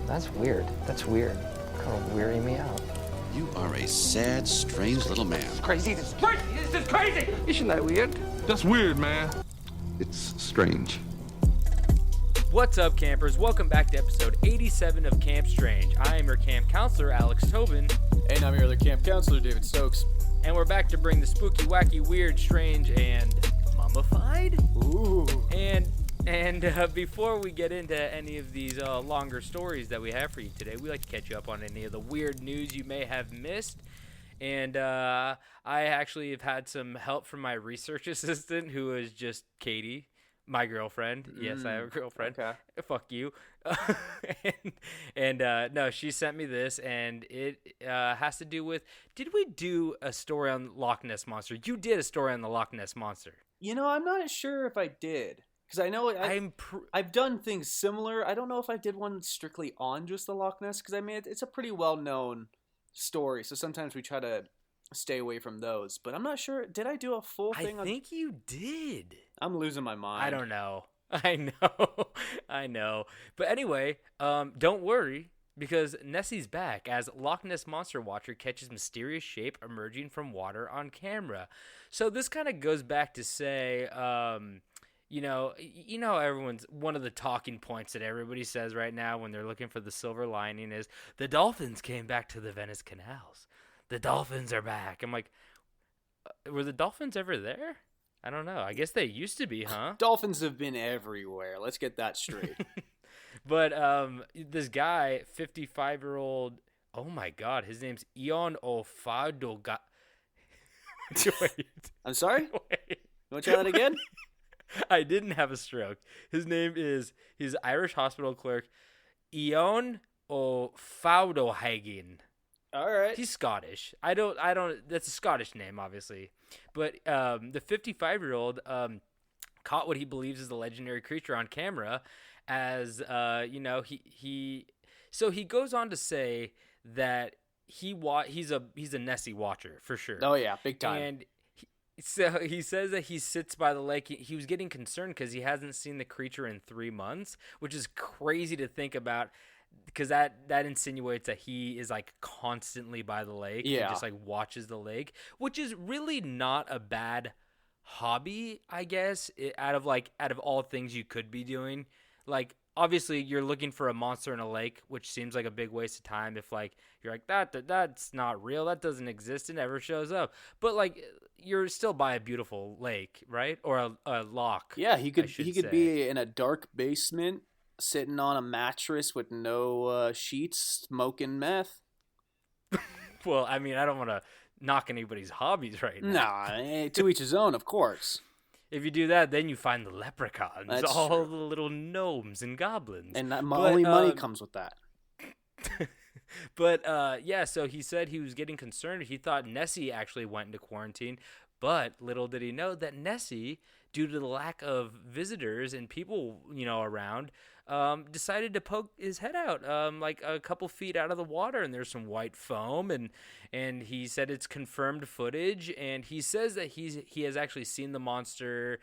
That's weird. That's weird. Kind of weirding me out. You are a sad, strange little man. Crazy. This is crazy. This is crazy. Isn't that weird? That's weird, man. It's strange. What's up, campers? Welcome back to episode 87 of Camp Strange. I am your camp counselor, Alex Tobin. And I'm your other camp counselor, David Stokes. And we're back to bring the spooky, wacky, weird, strange, and mummified? Ooh. And before we get into any of these longer stories that we have for you today, we like to catch you up on any of the weird news you may have missed. And I actually have had some help from my research assistant, who is just Katie, my girlfriend. Yes, I have a girlfriend. Okay. Fuck you. No, she sent me this, and it has to do with, did we do a story on Loch Ness Monster? You did a story on the Loch Ness Monster. You know, I'm not sure if I did. Because I know I've done things similar. I don't know if I did one strictly on just the Loch Ness, because I mean, it's a pretty well-known story, so sometimes we try to stay away from those. But I'm not sure. Did I do a full thing? I think you did. I'm losing my mind. I don't know. I know. But anyway, don't worry, because Nessie's back as Loch Ness Monster Watcher catches mysterious shape emerging from water on camera. So this kind of goes back to say, you know, everyone's one of the talking points that everybody says right now when they're looking for the silver lining is the dolphins came back to the Venice canals. The dolphins are back. I'm like, were the dolphins ever there? I don't know. I guess they used to be, huh? Dolphins have been everywhere. Let's get that straight. But this guy, 55-year-old, oh my God, his name's Ion Ofado. Wait. I'm sorry? Wait. You want to try that again? I didn't have a stroke. His name is, he's Irish hospital clerk, Ion O'Faudohagen. All right. He's Scottish. I don't, that's a Scottish name, obviously. But the 55-year-old caught what he believes is the legendary creature on camera as, so he goes on to say that he's a Nessie watcher, for sure. Oh, yeah, big time. And so he says that he sits by the lake. He was getting concerned because he hasn't seen the creature in 3 months, which is crazy to think about because that insinuates that he is like constantly by the lake. Yeah. He just like watches the lake, which is really not a bad hobby, I guess, out of all things you could be doing. Like, obviously you're looking for a monster in a lake, which seems like a big waste of time if like you're like that's not real, that doesn't exist, it never shows up. But like you're still by a beautiful lake, right? Or a loch. Yeah, he could say. be in a dark basement sitting on a mattress with no sheets, smoking meth. Well, I mean, I don't want to knock anybody's hobbies right now. Nah, to each his own, of course. If you do that, then you find the leprechauns, That's all true. the little gnomes and goblins. And only money comes with that. But, yeah, so he said he was getting concerned. He thought Nessie actually went into quarantine. But little did he know that Nessie, due to the lack of visitors and people, around, decided to poke his head out like a couple feet out of the water, and there's some white foam, and he said it's confirmed footage, and he says that he has actually seen the monster,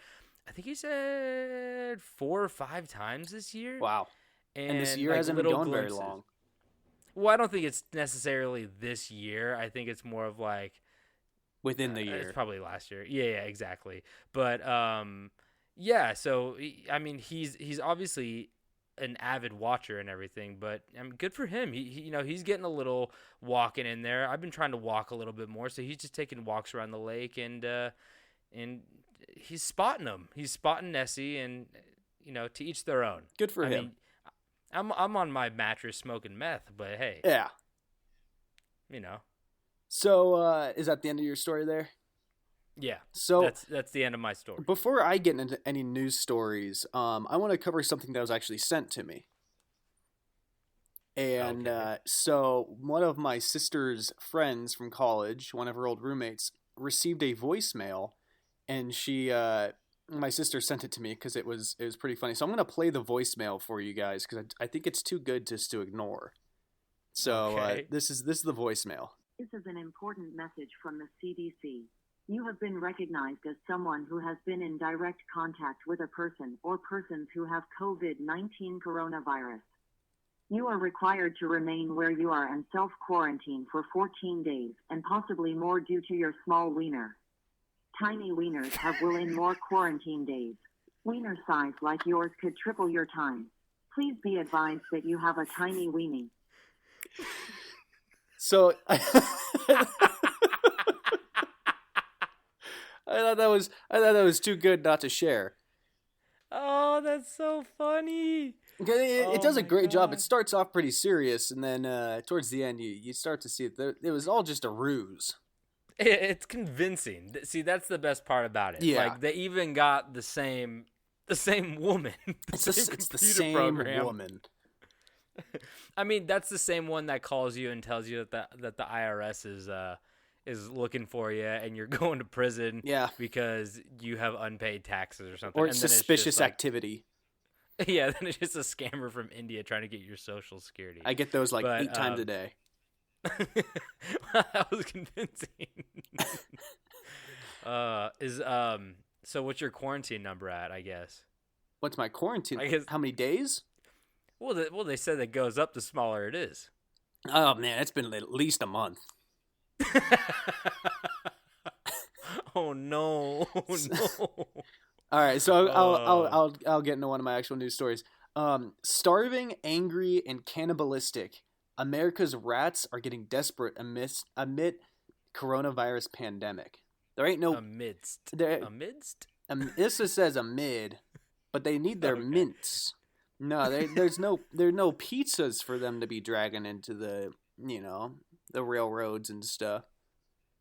I think he said 4 or 5 times this year. Wow. And this year like, hasn't been going glimpses. very long. Well, I don't think it's necessarily this year. I think it's more of like Within the year. It's probably last year. Yeah, exactly. But yeah. So I mean, he's obviously an avid watcher and everything. But I mean, good for him. He's getting a little walking in there. I've been trying to walk a little bit more, so he's just taking walks around the lake and he's spotting them. He's spotting Nessie, and to each their own. Good for him. Mean, I'm on my mattress smoking meth, but hey. Yeah. So, is that the end of your story there? Yeah. So that's the end of my story. Before I get into any news stories, I want to cover something that was actually sent to me. And Okay. So one of my sister's friends from college, one of her old roommates, received a voicemail, and my sister sent it to me because it was pretty funny. So I'm going to play the voicemail for you guys because I think it's too good just to ignore. So Okay. this is the voicemail. This is an important message from the CDC. You have been recognized as someone who has been in direct contact with a person or persons who have COVID-19 coronavirus. You are required to remain where you are and self-quarantine for 14 days and possibly more due to your small wiener. Tiny wieners will in more quarantine days. Wiener size like yours could triple your time. Please be advised that you have a tiny weenie. So I thought that was too good not to share. Oh, that's so funny. It does a my great job. God. It starts off pretty serious, and then towards the end, you start to see it was all just a ruse. It's convincing. See, that's the best part about it. Yeah. Like they even got the same woman. It's the computer same program. woman. I mean, that's the same one that calls you and tells you that the IRS is looking for you and you're going to prison. Yeah. Because you have unpaid taxes or something. Or And then it's suspicious just like- activity. Yeah, then it's just a scammer from India trying to get your Social Security. I get those like But, 8 times a day. That was convincing. So what's your quarantine number at, I guess? What's my quarantine? I guess- How many days? Well, they said it goes up the smaller it is. Oh man, it's been at least a month. Oh no! Oh, no! All right, so I'll get into one of my actual news stories. Starving, angry, and cannibalistic. America's rats are getting desperate amid coronavirus pandemic. There ain't no Amidst. This just says amid, but they need their Okay. mints. No, there's no pizzas for them to be dragging into the the railroads and stuff.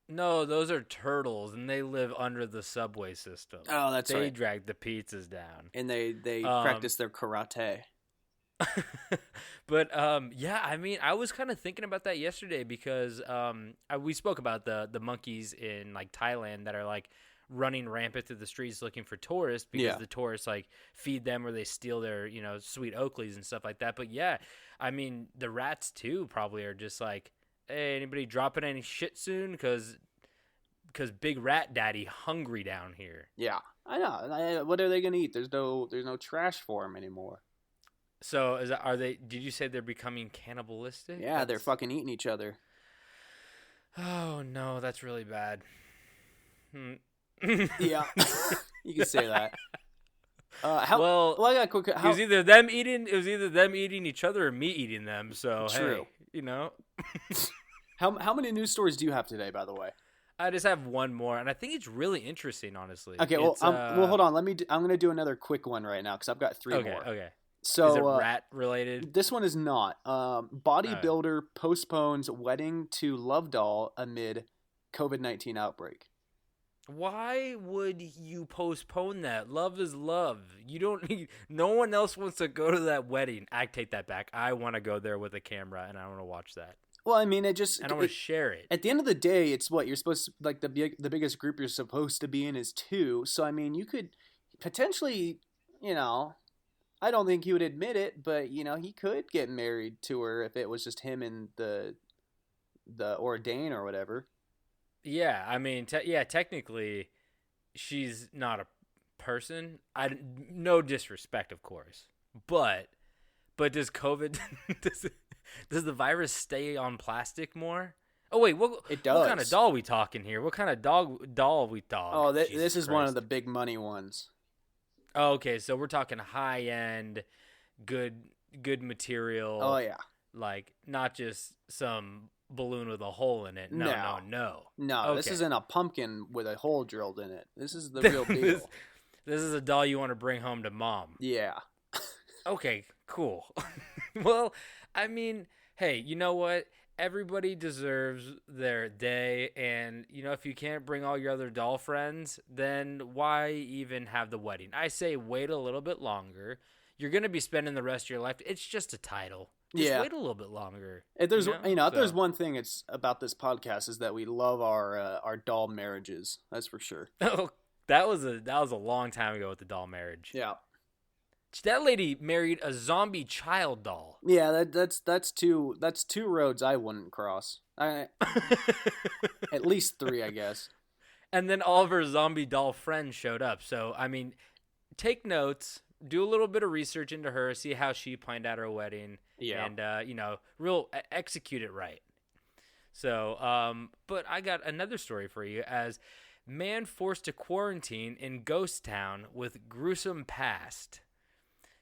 No, those are turtles, and they live under the subway system. Oh, that's they right. drag the pizzas down. And they practice their karate. But yeah, I mean, I was kind of thinking about that yesterday because we spoke about the monkeys in like Thailand that are like running rampant through the streets looking for tourists because the tourists like feed them or they steal their sweet Oakleys and stuff like that. But yeah, I mean, the rats too probably are just like, hey, anybody dropping any shit soon? Because Big Rat Daddy hungry down here. Yeah, I know. What are they gonna eat? There's no trash for them anymore. So are they? Did you say they're becoming cannibalistic? Yeah, they're fucking eating each other. Oh no, that's really bad. Yeah, you can say that. I got a quick. It was either them eating each other or me eating them. So True. Hey, How many news stories do you have today, by the way? I just have one more, and I think it's really interesting, honestly. Okay, well, hold on. I'm gonna do another quick one right now because I've got 3 more. Okay. So is it rat related? This one is not. Bodybuilder postpones wedding to love doll amid COVID-19 outbreak. Why would you postpone that? Love is love. You don't need. No one else wants to go to that wedding. I take that back. I want to go there with a camera, and I want to watch that. Well, I mean, I want to share it. At the end of the day, it's what you're supposed to, like the biggest group you're supposed to be in is 2. So I mean, you could potentially, I don't think he would admit it, but he could get married to her if it was just him and the ordain or whatever. Yeah, I mean, technically, she's not a person. No disrespect, of course, but does COVID does the virus stay on plastic more? Oh wait, it does. What kind of doll we talking here? What kind of doll we talking? Oh, this is one of the big money ones. Oh, okay, so we're talking high end, good material. Oh yeah, like not just some balloon with a hole in it. No. Okay. This isn't a pumpkin with a hole drilled in it. This is the real deal. This is a doll you want to bring home to mom. Yeah. Okay, cool. Well, I mean, hey, you know what? Everybody deserves their day, and if you can't bring all your other doll friends, then why even have the wedding? I say wait a little bit longer. You're gonna be spending the rest of your life. It's just a title. Just wait a little bit longer. If there's if there's one thing it's about this podcast is that we love our doll marriages. That's for sure. Oh, that was a long time ago with the doll marriage. Yeah. That lady married a zombie child doll. Yeah, that's two roads I wouldn't cross. At least 3, I guess. And then all of her zombie doll friends showed up. So I mean, take notes. do a little bit of research into her, see how she planned out her wedding, and execute it right. So, but I got another story for you. As man forced to quarantine in ghost town with gruesome past.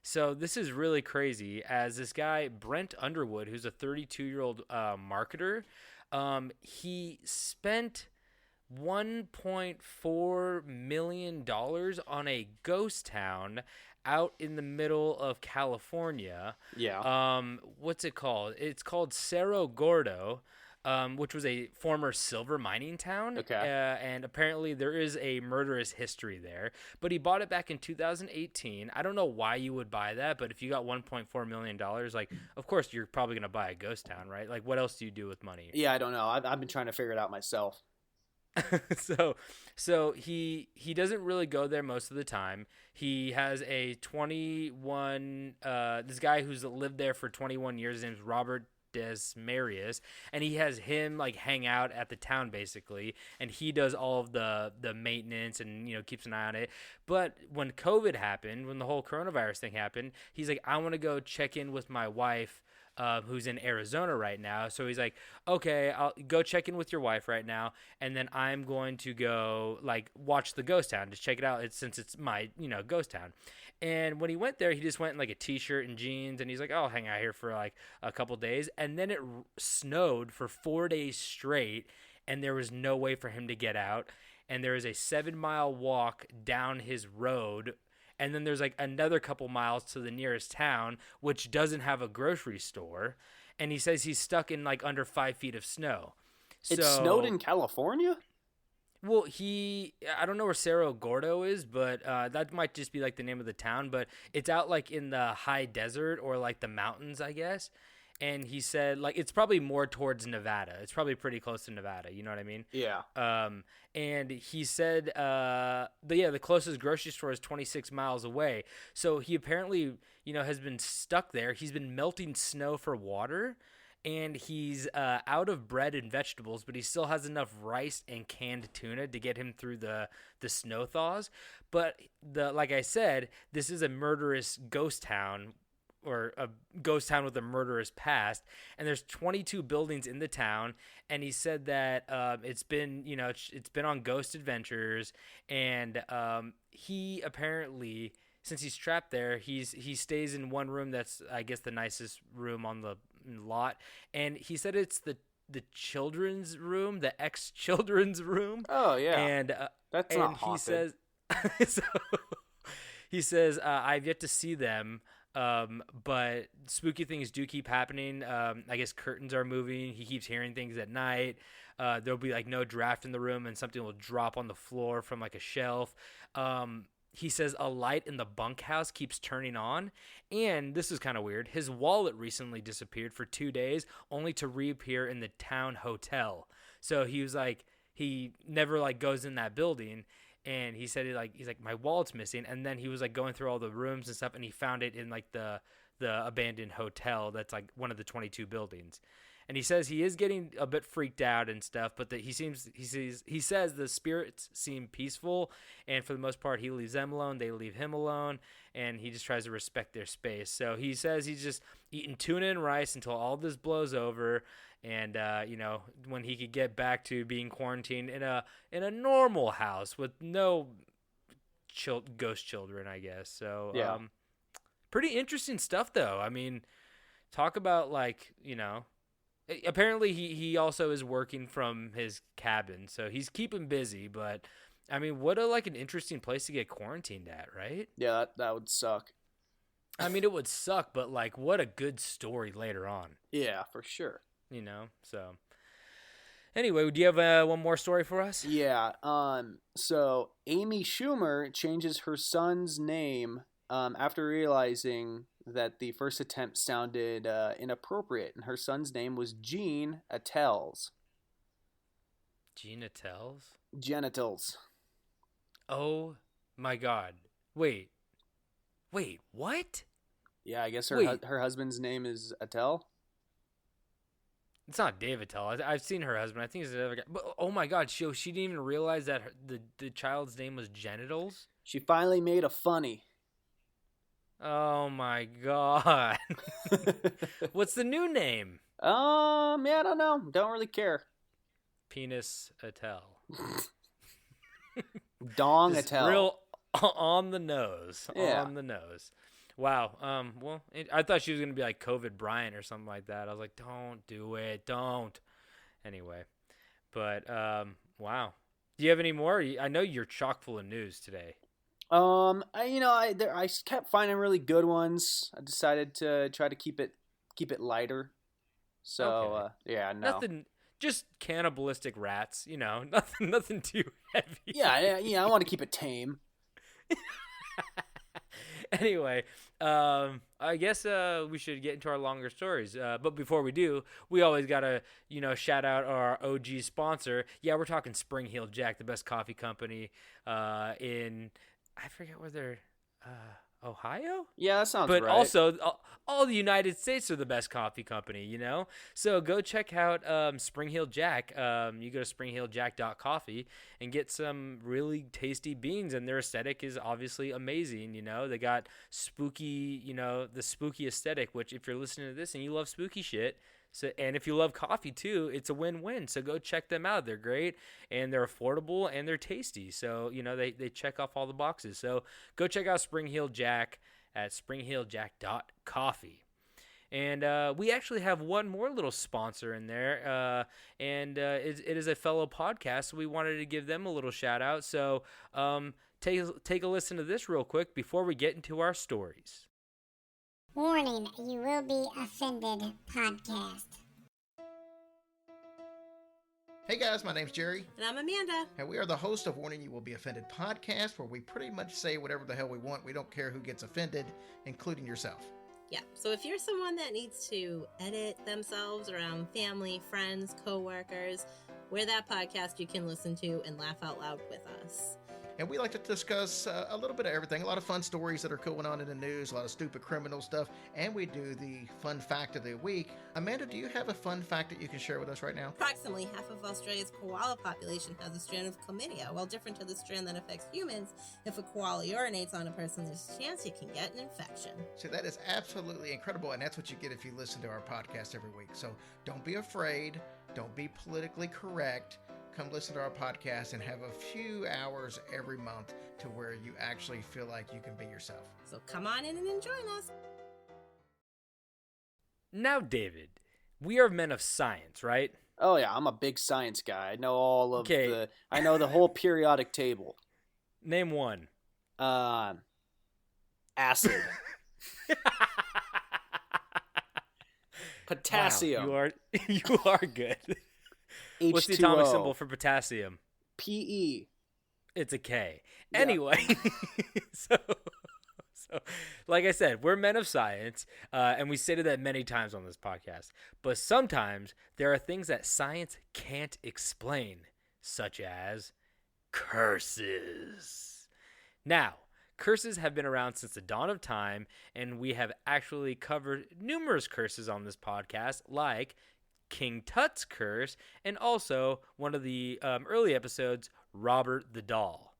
So this is really crazy. As this guy Brent Underwood, who's a 32-year-old marketer, he spent $1.4 million on a ghost town out in the middle of California. Yeah. What's it called? It's called Cerro Gordo, which was a former silver mining town. Okay. And apparently there is a murderous history there. But he bought it back in 2018. I don't know why you would buy that, but if you got $1.4 million, like, of course you're probably going to buy a ghost town, right? Like, what else do you do with money? Yeah, I don't know. I've been trying to figure it out myself. So he doesn't really go there most of the time. He has a 21 this guy who's lived there for 21 years. His name's Robert Desmarius, and he has him like hang out at the town basically, and he does all of the maintenance and keeps an eye on it. But when COVID happened, when the whole coronavirus thing happened, he's like, I want to go check in with my wife, who's in Arizona right now. So he's like, okay, I'll go check in with your wife right now, and then I'm going to go like watch the ghost town, just check it out. Since it's my ghost town. And when he went there, he just went in like a t-shirt and jeans, and he's like, I'll hang out here for like a couple days. And then it snowed for 4 days straight, and there was no way for him to get out. And there is a 7-mile walk down his road. And then there's like another couple miles to the nearest town, which doesn't have a grocery store. And he says he's stuck in like under 5 feet of snow. It snowed in California? Well, I don't know where Cerro Gordo is, but that might just be like the name of the town. But it's out like in the high desert or like the mountains, I guess. And he said like it's probably more towards Nevada. It's probably pretty close to Nevada. You know what I mean? Yeah. And he said the closest grocery store is 26 miles away. So he apparently has been stuck there. He's been melting snow for water. And he's out of bread and vegetables, but he still has enough rice and canned tuna to get him through the snow thaws. But like I said, this is a murderous ghost town, or a ghost town with a murderous past. And there's 22 buildings in the town. And he said that it's been on ghost adventures. And he apparently, since he's trapped there, he stays in one room that's, I guess, the nicest room on the lot, and he said it's the children's room, the ex-children's room. Oh yeah, and that's and not haunted. He says I've yet to see them, but spooky things do keep happening. I guess curtains are moving. He keeps hearing things at night. There'll be like no draft in the room, and something will drop on the floor from like a shelf. He says a light in the bunkhouse keeps turning on. And this is kind of weird. His wallet recently disappeared for 2 days, only to reappear in the town hotel. So he was like, he never like goes in that building. And he said he's like, my wallet's missing. And then he was like going through all the rooms and stuff, and he found it in like the abandoned hotel that's like one of the 22 buildings. And he says he is getting a bit freaked out and stuff, but that he says the spirits seem peaceful, and for the most part he leaves them alone, they leave him alone, and he just tries to respect their space. So he says he's just eating tuna and rice until all this blows over, and when he could get back to being quarantined in a normal house with no ghost children, I guess. So yeah. Pretty interesting stuff though. I mean, talk about like, apparently he also is working from his cabin, so he's keeping busy. But I mean, what an interesting place to get quarantined at, right? Yeah, that would suck. I mean, it would suck, but like, what a good story later on. Yeah, for sure. So anyway, do you have one more story for us? Yeah. So Amy Schumer changes her son's name after realizing that the first attempt sounded inappropriate, and her son's name was Gene Attels. Gene Attels? Genitals. Oh my God! Wait, what? Yeah, I guess her husband's name is Attell. It's not Dave Attell. I've seen her husband. I think it's another guy. But oh my God, she didn't even realize that the child's name was Genitals. She finally made a funny. Oh my god. What's the new name? Yeah, I don't know. Don't really care. Penis Attell. Dong Just Attell. real on the nose. Yeah. On the nose. Wow. Well, I thought she was gonna be like COVID Bryant or something like that. I was like, don't do it. Don't. Anyway, but wow. Do you have any more? I know you're chock full of news today. I kept finding really good ones. I decided to try to keep it lighter. So, Okay. yeah, no. Nothing. Just cannibalistic rats. Nothing too heavy. Yeah, I want to keep it tame. Anyway, I guess we should get into our longer stories. But before we do, we always gotta, shout out our OG sponsor. Yeah, we're talking Spring Heel Jack, the best coffee company in, I forget where they're, Ohio? Yeah, that sounds But right. also, all the United States are the best coffee company, So go check out Spring Heel Jack. You go to springheeljack.coffee and get some really tasty beans, and their aesthetic is obviously amazing, They got spooky, the spooky aesthetic, which if you're listening to this and you love spooky shit, and if you love coffee too, it's a win-win. So go check them out. They're great, and they're affordable, and they're tasty. So, they check off all the boxes. So go check out Spring Heel Jack at springheeljack.coffee. And we actually have one more little sponsor in there, and it is a fellow podcast, so we wanted to give them a little shout-out. So take a listen to this real quick before we get into our stories. Warning, you will be offended podcast. Hey guys, my name's Jerry, And I'm Amanda. and we are the host of Warning You Will Be Offended podcast, where we pretty much say whatever the hell we want. We don't care who gets offended, including yourself. Yeah, so if you're someone that needs to edit themselves around family, friends, co-workers, we're that podcast you can listen to and laugh out loud with us. And we like to discuss a little bit of everything, a lot of fun stories that are going on in the news, a lot of stupid criminal stuff, and we do the fun fact of the week. Amanda, do you have a fun fact that you can share with us right now? Approximately half of Australia's koala population has a strand of chlamydia. While different to the strand that affects humans, if a koala urinates on a person, there's a chance you can get an infection. So that is absolutely incredible, and that's what you get if you listen to our podcast every week. So don't be afraid. Don't be politically correct. Come listen to our podcast and have a few hours every month to where you actually feel like you can be yourself. So come on in and join us. Now, David, we are men of science, right? Oh yeah, I'm a big science guy. I know all of Okay. I know the whole periodic table. Name one. Acid. Potassium. Wow, you are good. H2O. What's the atomic symbol for potassium? PE. It's a K. Yeah. Anyway, so like I said, we're men of science, and we stated that many times on this podcast. But sometimes there are things that science can't explain, such as curses. Now, curses have been around since the dawn of time, and we have actually covered numerous curses on this podcast, like King Tut's curse, and also one of the early episodes, Robert the Doll.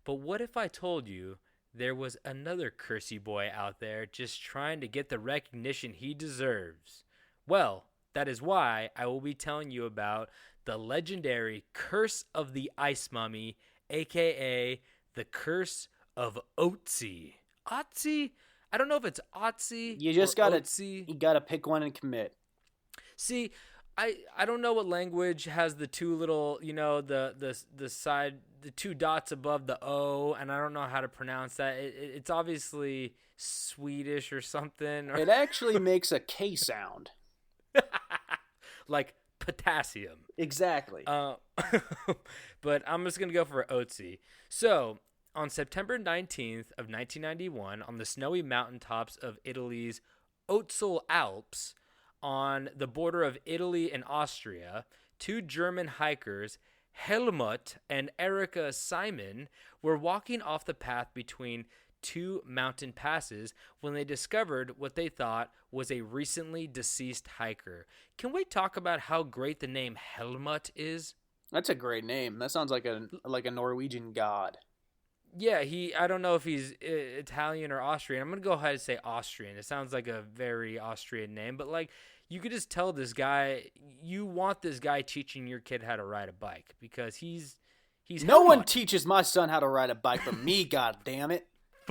But what if I told you there was another cursey boy out there just trying to get the recognition he deserves? Well, that is why I will be telling you about the legendary Curse of the Ice Mummy, aka the Curse of Ötzi. Ötzi? I don't know if it's Ötzi. You just or gotta Ötzi. you gotta pick one and commit. See, I don't know what language has the two little, the side, the two dots above the O, and I don't know how to pronounce that. It's obviously Swedish or something. It actually makes a K sound. Like potassium. Exactly. But I'm just going to go for Ötzi. So, on September 19th of 1991, on the snowy mountaintops of Italy's Ötztal Alps, on the border of Italy and Austria, two German hikers, Helmut and Erika Simon, were walking off the path between two mountain passes when they discovered what they thought was a recently deceased hiker. Can we talk about how great the name Helmut is? That's a great name. That sounds like a Norwegian god. Yeah, I don't know if he's Italian or Austrian. I'm going to go ahead and say Austrian. It sounds like a very Austrian name, but like you could just tell this guy, you want this guy teaching your kid how to ride a bike because he's No one Helmut. teaches my son how to ride a bike but me, god damn it.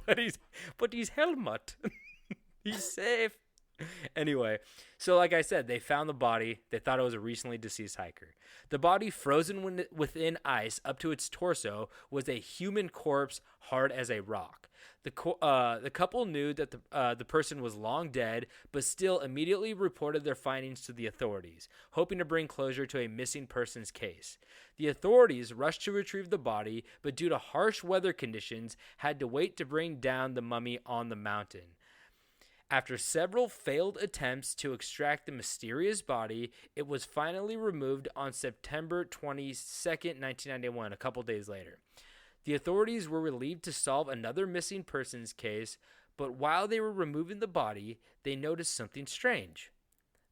But he's Helmut. He's safe. Anyway, so like I said, they found the body. They thought it was a recently deceased hiker. The body, frozen within ice up to its torso, was a human corpse hard as a rock. The couple knew that the person was long dead, but still immediately reported their findings to the authorities, hoping to bring closure to a missing persons case. The authorities rushed to retrieve the body, but due to harsh weather conditions, had to wait to bring down the mummy on the mountain. After several failed attempts to extract the mysterious body, it was finally removed on September 22nd, 1991, a couple days later. The authorities were relieved to solve another missing persons case, but while they were removing the body, they noticed something strange.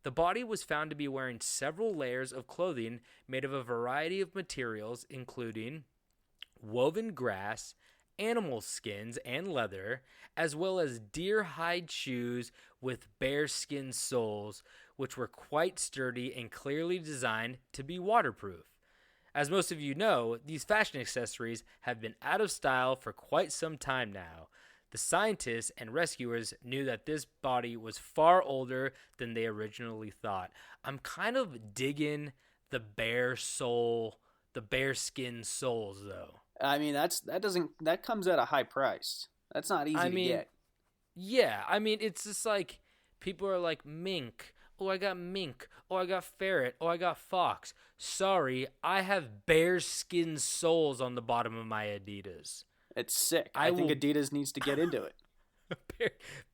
The body was found to be wearing several layers of clothing made of a variety of materials, including woven grass, animal skins and leather, as well as deer hide shoes with bear skin soles, which were quite sturdy and clearly designed to be waterproof. As most of you know, these fashion accessories have been out of style for quite some time now. The scientists and rescuers knew that this body was far older than they originally thought. I'm kind of digging the bear skin soles though. I mean, that comes at a high price. That's not easy to get. Yeah, I mean, it's just like people are like mink. Oh, I got mink. Oh, I got ferret. Oh, I got fox. Sorry, I have bear skin soles on the bottom of my Adidas. It's sick. I think Adidas needs to get into it.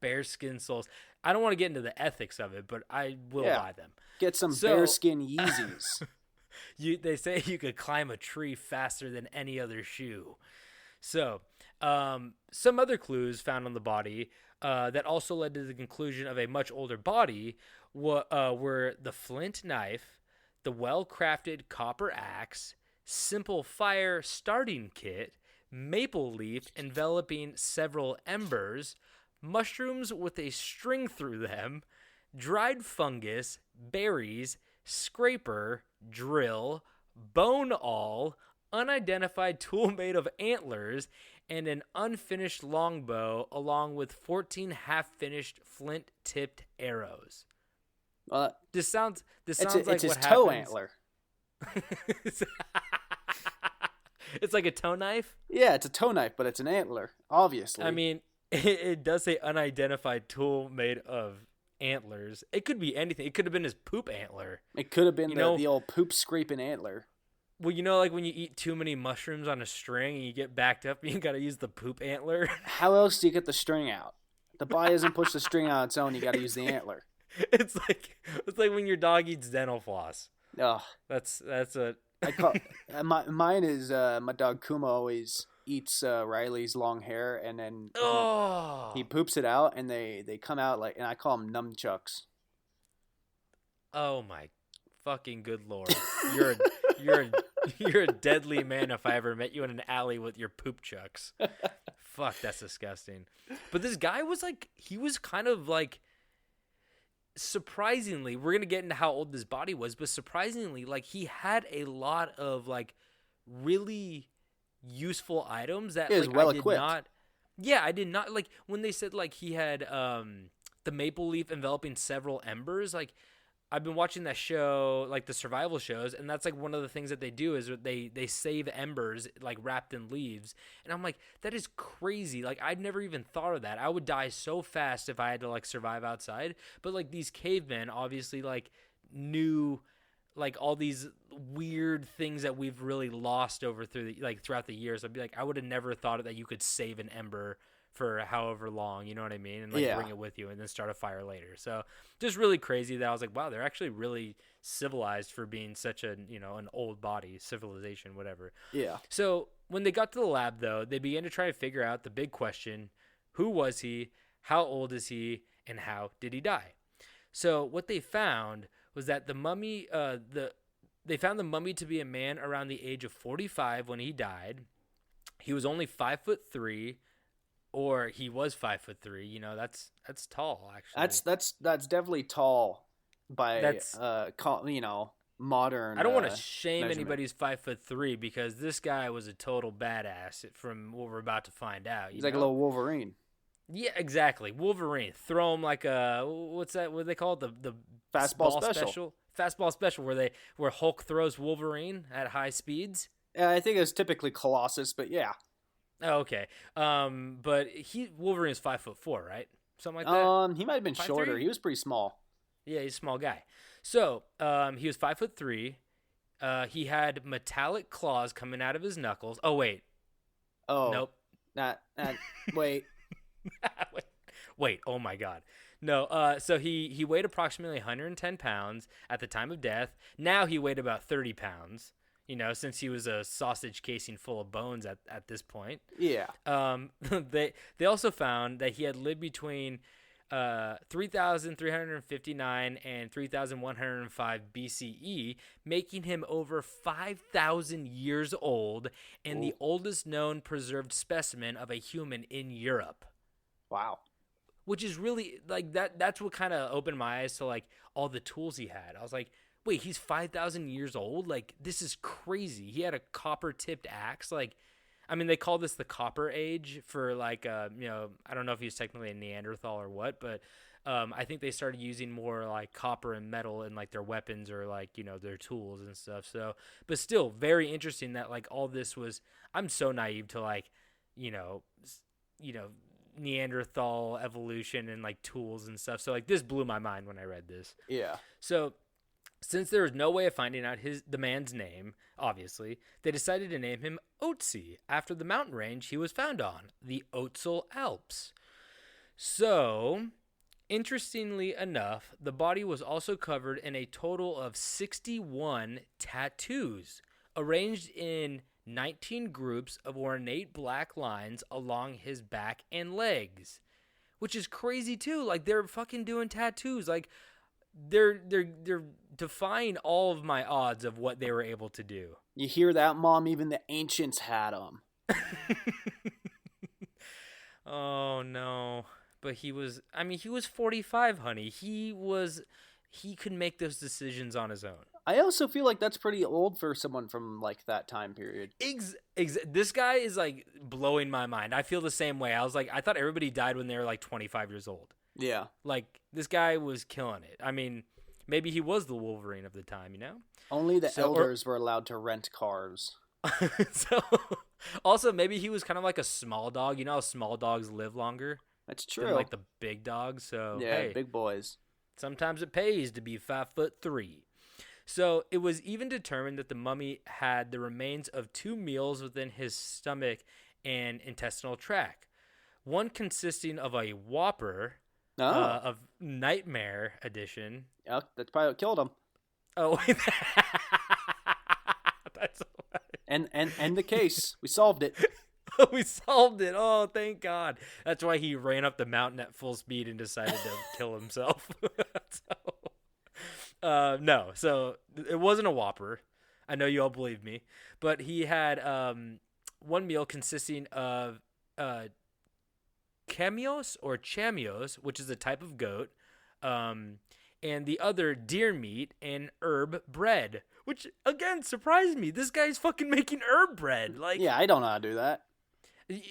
bear skin soles. I don't want to get into the ethics of it, but I will buy them. Get some bear skin Yeezys. They say you could climb a tree faster than any other shoe. So, some other clues found on the body that also led to the conclusion of a much older body were the flint knife, the well-crafted copper axe, simple fire starting kit, maple leaf enveloping several embers, mushrooms with a string through them, dried fungus, berries, scraper, drill, bone awl, unidentified tool made of antlers, and an unfinished longbow, along with 14 half-finished flint-tipped arrows. This sounds like it's his what toe happens. antler. It's like a toe knife? Yeah, it's a toe knife, but it's an antler, obviously. I mean, it does say unidentified tool made of antlers. It could be anything. It could have been his poop antler. It could have been the old poop scraping antler. Well, like when you eat too many mushrooms on a string and you get backed up, you got to use the poop antler. How else do you get the string out? The body doesn't push the string out on its own. You got to use the antler. It's like when your dog eats dental floss. Oh, that's a. Mine is my dog Kuma always eats Riley's long hair, and then he poops it out, and they come out and I call them nunchucks. Oh my fucking good lord! You're a deadly man if I ever met you in an alley with your poop chucks. Fuck, that's disgusting. But this guy was he was kind of surprisingly, we're going to get into how old this body was, but surprisingly, he had a lot of really useful items that well equipped. I did not when they said he had the maple leaf enveloping several embers. I've been watching that show, the survival shows, and that's one of the things that they do is they save embers wrapped in leaves, and I'm that is crazy. I'd never even thought of that. I would die so fast if I had to survive outside. But these cavemen obviously knew all these weird things that we've really lost throughout the years. I'd be I would have never thought that you could save an ember for however long, you know what I mean? And bring it with you and then start a fire later. So just really crazy that I was wow, they're actually really civilized for being such an old body, civilization, whatever. Yeah. So when they got to the lab though, they began to try to figure out the big question: who was he? How old is he? And how did he die? So what they found was that the mummy, they found the mummy to be a man around the age of 45 when he died. He was only 5'3", or he was 5'3". You know, that's tall actually. That's definitely tall by That's modern. I don't want to shame measurement. anybody who's 5'3", because this guy was a total badass from what we're about to find out. He's like a little Wolverine. Yeah, exactly. Wolverine. Throw him like a what's that? What do they call it? The Fastball ball special. Fastball special, where Hulk throws Wolverine at high speeds. I think it's typically Colossus, but yeah. Oh, okay. But Wolverine is 5'4", right? Something like that. He might have been 5'3"? shorter. He was pretty small. Yeah, he's a small guy. So, he was 5'3". He had metallic claws coming out of his knuckles. Oh wait. Oh. Nope. Not wait. Wait, oh my God. No, so he weighed approximately 110 pounds at the time of death. Now he weighed about 30 pounds, since he was a sausage casing full of bones at this point. Yeah. They also found that he had lived between 3,359 and 3,105 BCE, making him over 5,000 years old and the oldest known preserved specimen of a human in Europe. Wow. Which is really like that's what kind of opened my eyes to like all the tools he had. I was like, wait, he's 5,000 years old? Like, this is crazy. He had a copper tipped axe. Like, I mean, they call this the Copper Age for like, I don't know if he was technically a Neanderthal or what, but I think they started using more like copper and metal in like their weapons or like, their tools and stuff. So, but still very interesting that like all this was, I'm so naive to like, Neanderthal evolution and like tools and stuff. So like this blew my mind when I read this. Yeah. So since there was no way of finding out the man's name, obviously, they decided to name him Ötzi after the mountain range he was found on, the Ötztal Alps. So, interestingly enough, the body was also covered in a total of 61 tattoos, arranged in 19 groups of ornate black lines along his back and legs, which is crazy too. Like they're fucking doing tattoos. Like they're defying all of my odds of what they were able to do. You hear that, Mom? Even the ancients had them. Oh no. But he was 45, honey. He could make those decisions on his own. I also feel like that's pretty old for someone from like that time period. This guy is like blowing my mind. I feel the same way. I was like, I thought everybody died when they were like 25 years old. Yeah. Like this guy was killing it. I mean, maybe he was the Wolverine of the time, Only the elders were allowed to rent cars. So also maybe he was kind of like a small dog. You know how small dogs live longer? That's true. Than like the big dogs. So yeah, hey, big boys. Sometimes it pays to be 5'3". So it was even determined that the mummy had the remains of 2 meals within his stomach and intestinal tract. One consisting of a Whopper of Nightmare Edition. Yeah, that's probably what killed him. Oh, that's and the case. We solved it. We solved it. Oh, thank God. That's why he ran up the mountain at full speed and decided to kill himself. No, so it wasn't a Whopper. I know you all believe me. But he had one meal consisting of chamios, which is a type of goat, and the other deer meat and herb bread, which, again, surprised me. This guy's fucking making herb bread. Like, yeah, I don't know how to do that.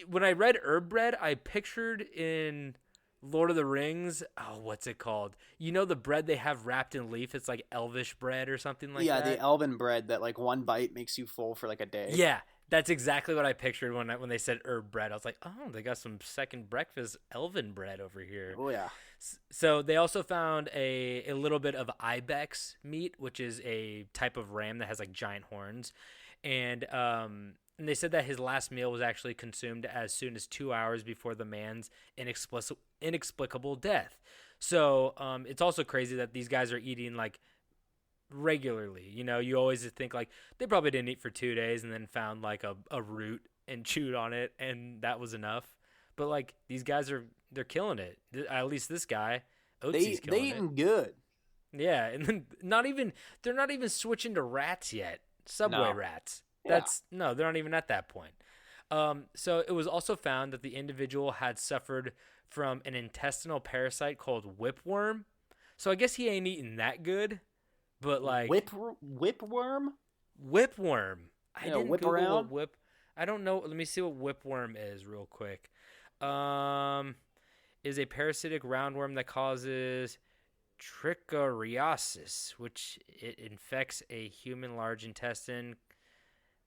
When I read herb bread, I pictured in Lord of the Rings, what's it called? You know the bread they have wrapped in leaf? It's like elvish bread or something like that? Yeah, the elven bread that like one bite makes you full for like a day. Yeah, that's exactly what I pictured when they said herb bread. I was like, oh, they got some second breakfast elven bread over here. Oh, yeah. So they also found a little bit of ibex meat, which is a type of ram that has like giant horns. And they said that his last meal was actually consumed as soon as 2 hours before the man's inexplicable death. So it's also crazy that these guys are eating like regularly. You always think like they probably didn't eat for 2 days and then found like a root and chewed on it and that was enough. But like these guys they're killing it. At least this guy, Ötzi's killing it. They eating good. Yeah, and then they're not even switching to rats yet. Subway rats. They're not even at that point. So it was also found that the individual had suffered from an intestinal parasite called whipworm. So I guess he ain't eating that good, but like whipworm. Whipworm. I Yeah, didn't whip Google around? what whip. I don't know. Let me see what whipworm is real quick. Is a parasitic roundworm that causes trichoriasis, which it infects a human large intestine.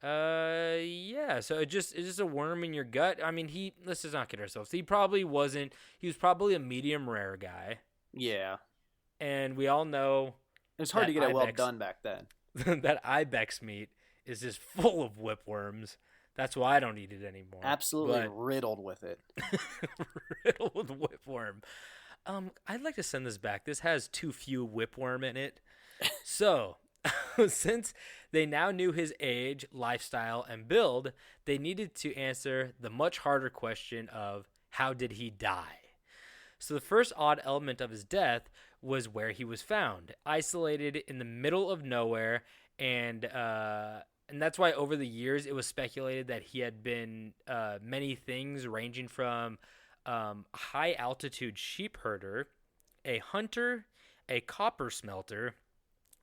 Yeah. So it's just a worm in your gut. I mean, let's just not kid ourselves. He was probably a medium rare guy, Yeah, and we all know it was hard to that get it well ibex- done back then. that ibex meat is just full of whipworms. That's why I don't eat it anymore. Absolutely riddled with it. Riddled with whipworm. I'd like to send this back. This has too few whipworm in it. So, since they now knew his age, lifestyle, and build, they needed to answer the much harder question of how did he die? So the first odd element of his death was where he was found, isolated in the middle of nowhere, and that's why over the years it was speculated that he had been many things, ranging from high altitude sheep herder, a hunter, a copper smelter,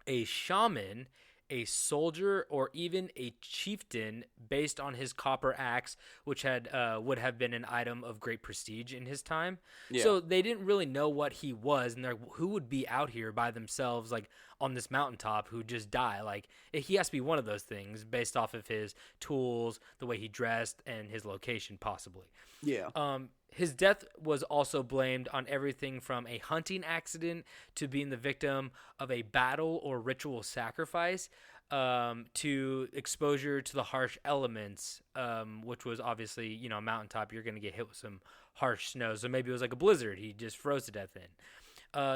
a shaman, a soldier, or even a chieftain, based on his copper axe, which would have been an item of great prestige in his time. Yeah. So they didn't really know what he was, and they're like, who would be out here by themselves, like on this mountaintop, who just die? Like, he has to be one of those things based off of his tools, the way he dressed, and his location, possibly. Yeah. His death was also blamed on everything from a hunting accident to being the victim of a battle or ritual sacrifice, to exposure to the harsh elements, which was obviously, a mountaintop. You're going to get hit with some harsh snow. So maybe it was like a blizzard. He just froze to death in.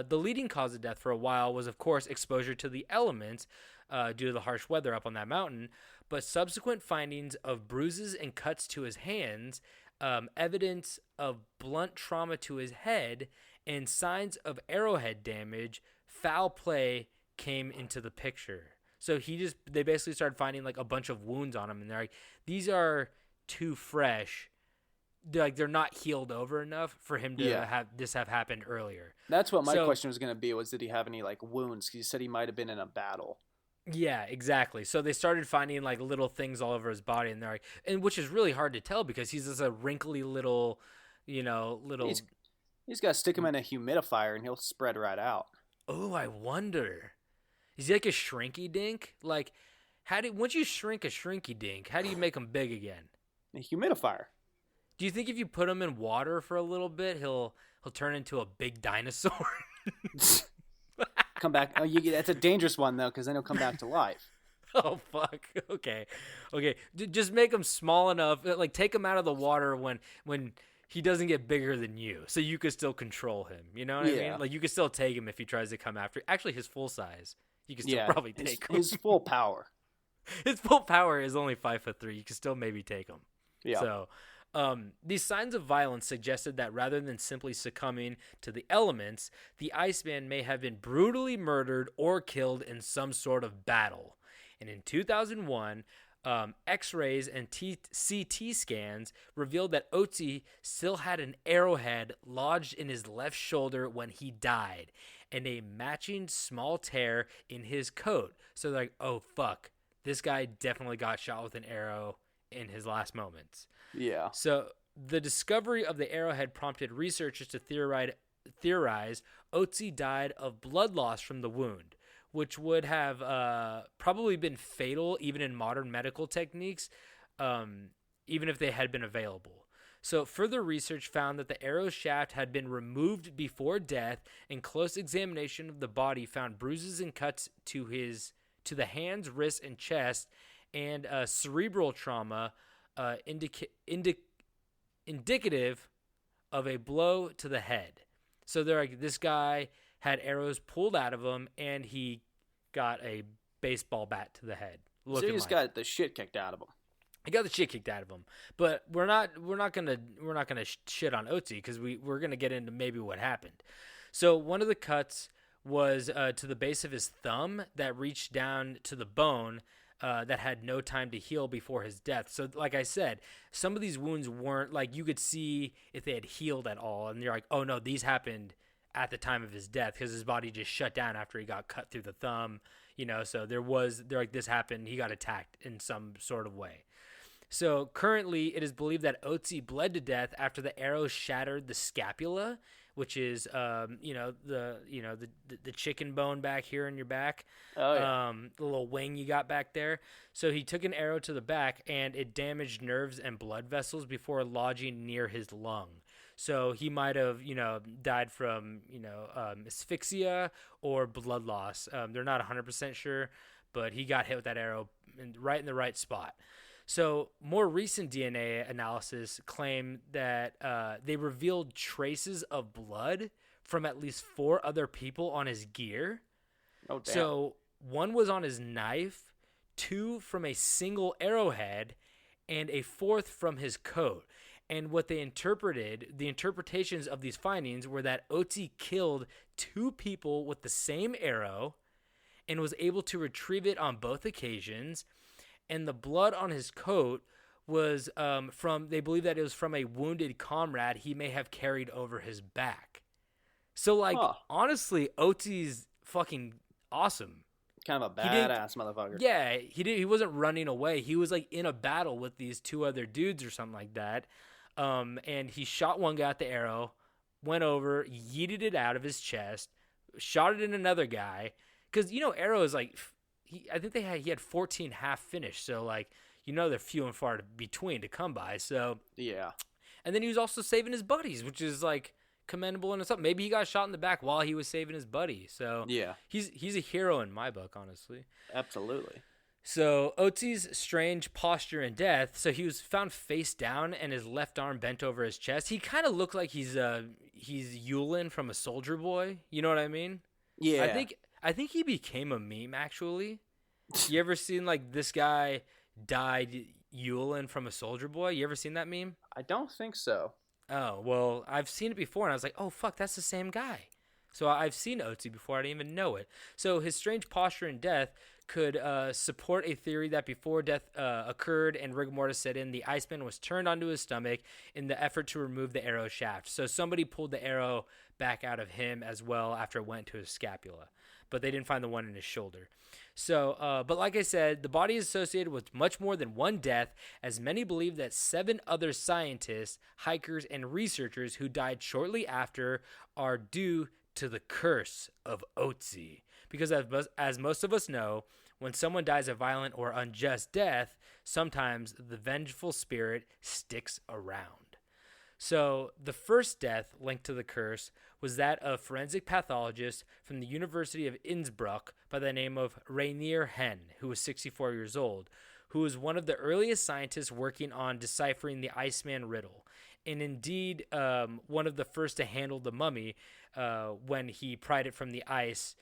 The leading cause of death for a while was, of course, exposure to the elements due to the harsh weather up on that mountain. But subsequent findings of bruises and cuts to his hands, evidence of blunt trauma to his head, and signs of arrowhead damage, foul play came into the picture. So they basically started finding like a bunch of wounds on him, and they're like, these are too fresh. They're not healed over enough for him to have happened earlier. That's what my question was going to be, was did he have any like wounds? Because you said he might have been in a battle. Yeah, exactly. So they started finding like little things all over his body, and they're like, and which is really hard to tell because he's just a wrinkly little. He's got to stick him in a humidifier and he'll spread right out. Oh, I wonder. Is he like a shrinky dink? Like, once you shrink a shrinky dink, how do you make him big again? A humidifier. Do you think if you put him in water for a little bit, he'll turn into a big dinosaur? Come back. Oh, that's a dangerous one though, because then he'll come back to life. Oh fuck. Okay. Just make him small enough. Like, take him out of the water when he doesn't get bigger than you, so you could still control him. You know what I mean? Like, you could still take him if he tries to come after. Actually, his full size, you can still probably take him. His full power. His full power is only 5'3". You can still maybe take him. Yeah. So, these signs of violence suggested that rather than simply succumbing to the elements, the Iceman may have been brutally murdered or killed in some sort of battle. And in 2001, X-rays and CT scans revealed that Ötzi still had an arrowhead lodged in his left shoulder when he died, and a matching small tear in his coat. So they're like, oh fuck, this guy definitely got shot with an arrow in his last moments. Yeah. So the discovery of the arrowhead prompted researchers to theorize Ötzi died of blood loss from the wound, which would have probably been fatal even in modern medical techniques, even if they had been available. So further research found that the arrow shaft had been removed before death, and close examination of the body found bruises and cuts to the hands, wrists, and chest, and cerebral trauma indicative of a blow to the head. So they're like, this guy had arrows pulled out of him, and he got a baseball bat to the head. So he just got the shit kicked out of him. He got the shit kicked out of him. But we're not gonna shit on Ötzi, because we're gonna get into maybe what happened. So one of the cuts was to the base of his thumb that reached down to the bone, that had no time to heal before his death. So, like I said, some of these wounds weren't like you could see if they had healed at all, and you're like, oh no, these happened at the time of his death because his body just shut down after he got cut through the thumb. So they're like this happened. He got attacked in some sort of way. So currently, it is believed that Ötzi bled to death after the arrow shattered the scapula, which is the chicken bone back here in your back. Oh, yeah. The little wing you got back there. So he took an arrow to the back, and it damaged nerves and blood vessels before lodging near his lung. So he might have, died from, asphyxia or blood loss. They're not 100% sure, but he got hit with that arrow right in the right spot. So more recent DNA analysis claim that they revealed traces of blood from at least 4 other people on his gear. Oh, damn. So one was on his knife, 2 from a single arrowhead, and a 4th from his coat. And what they interpreted, the interpretations of these findings were that Ötzi killed 2 people with the same arrow and was able to retrieve it on both occasions. And the blood on his coat was they believe that it was from a wounded comrade he may have carried over his back. So, honestly, Ötzi's fucking awesome. Kind of a badass motherfucker. Yeah, he wasn't running away. He was like in a battle with these 2 other dudes or something like that. And he shot one guy with the arrow, went over, yeeted it out of his chest, shot it in another guy. Because, arrows, like, I think he had 14 half finished. So, like, they're few and far between to come by. So, yeah. And then he was also saving his buddies, which is, like, commendable in itself. Maybe he got shot in the back while he was saving his buddy. So, yeah. He's a hero in my book, honestly. Absolutely. So Ötzi's strange posture in death. So he was found face down and his left arm bent over his chest. He kind of looked like he's Yulin from a Soldier Boy. You know what I mean? Yeah. I think he became a meme actually. You ever seen like this guy died Yulin from a Soldier Boy? You ever seen that meme? I don't think so. Oh well, I've seen it before and I was like, oh fuck, that's the same guy. So I've seen Ötzi before. I didn't even know it. So his strange posture in death could support a theory that before death occurred and rigor mortis set in, the Iceman was turned onto his stomach in the effort to remove the arrow shaft. So somebody pulled the arrow back out of him as well after it went to his scapula. But they didn't find the one in his shoulder. So, but like I said, the body is associated with much more than one death, as many believe that 7 other scientists, hikers, and researchers who died shortly after are due to the curse of Ötzi. Because as most of us know, when someone dies a violent or unjust death, sometimes the vengeful spirit sticks around. So the first death linked to the curse was that of forensic pathologist from the University of Innsbruck by the name of Rainier Henn, who was 64 years old, who was one of the earliest scientists working on deciphering the Iceman riddle, and indeed one of the first to handle the mummy when he pried it from the ice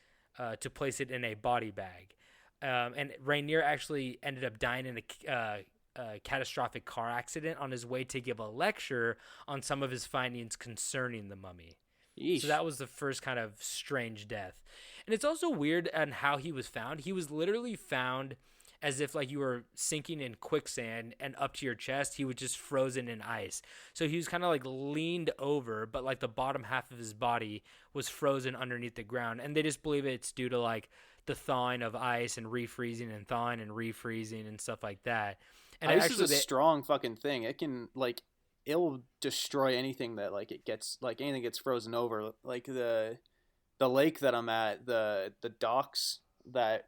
to place it in a body bag. And Rainier actually ended up dying in a catastrophic car accident on his way to give a lecture on some of his findings concerning the mummy. Yeesh. So that was the first kind of strange death. And it's also weird on how he was found. He was literally found as if like you were sinking in quicksand, and up to your chest he was just frozen in ice. So he was kind of like leaned over, but like the bottom half of his body was frozen underneath the ground. And they just believe it's due to like the thawing of ice and refreezing and thawing and refreezing and stuff like that. And ice is a strong fucking thing. It can like, it'll destroy anything that like it gets, like anything gets frozen over. Like the lake that I'm at, the docks that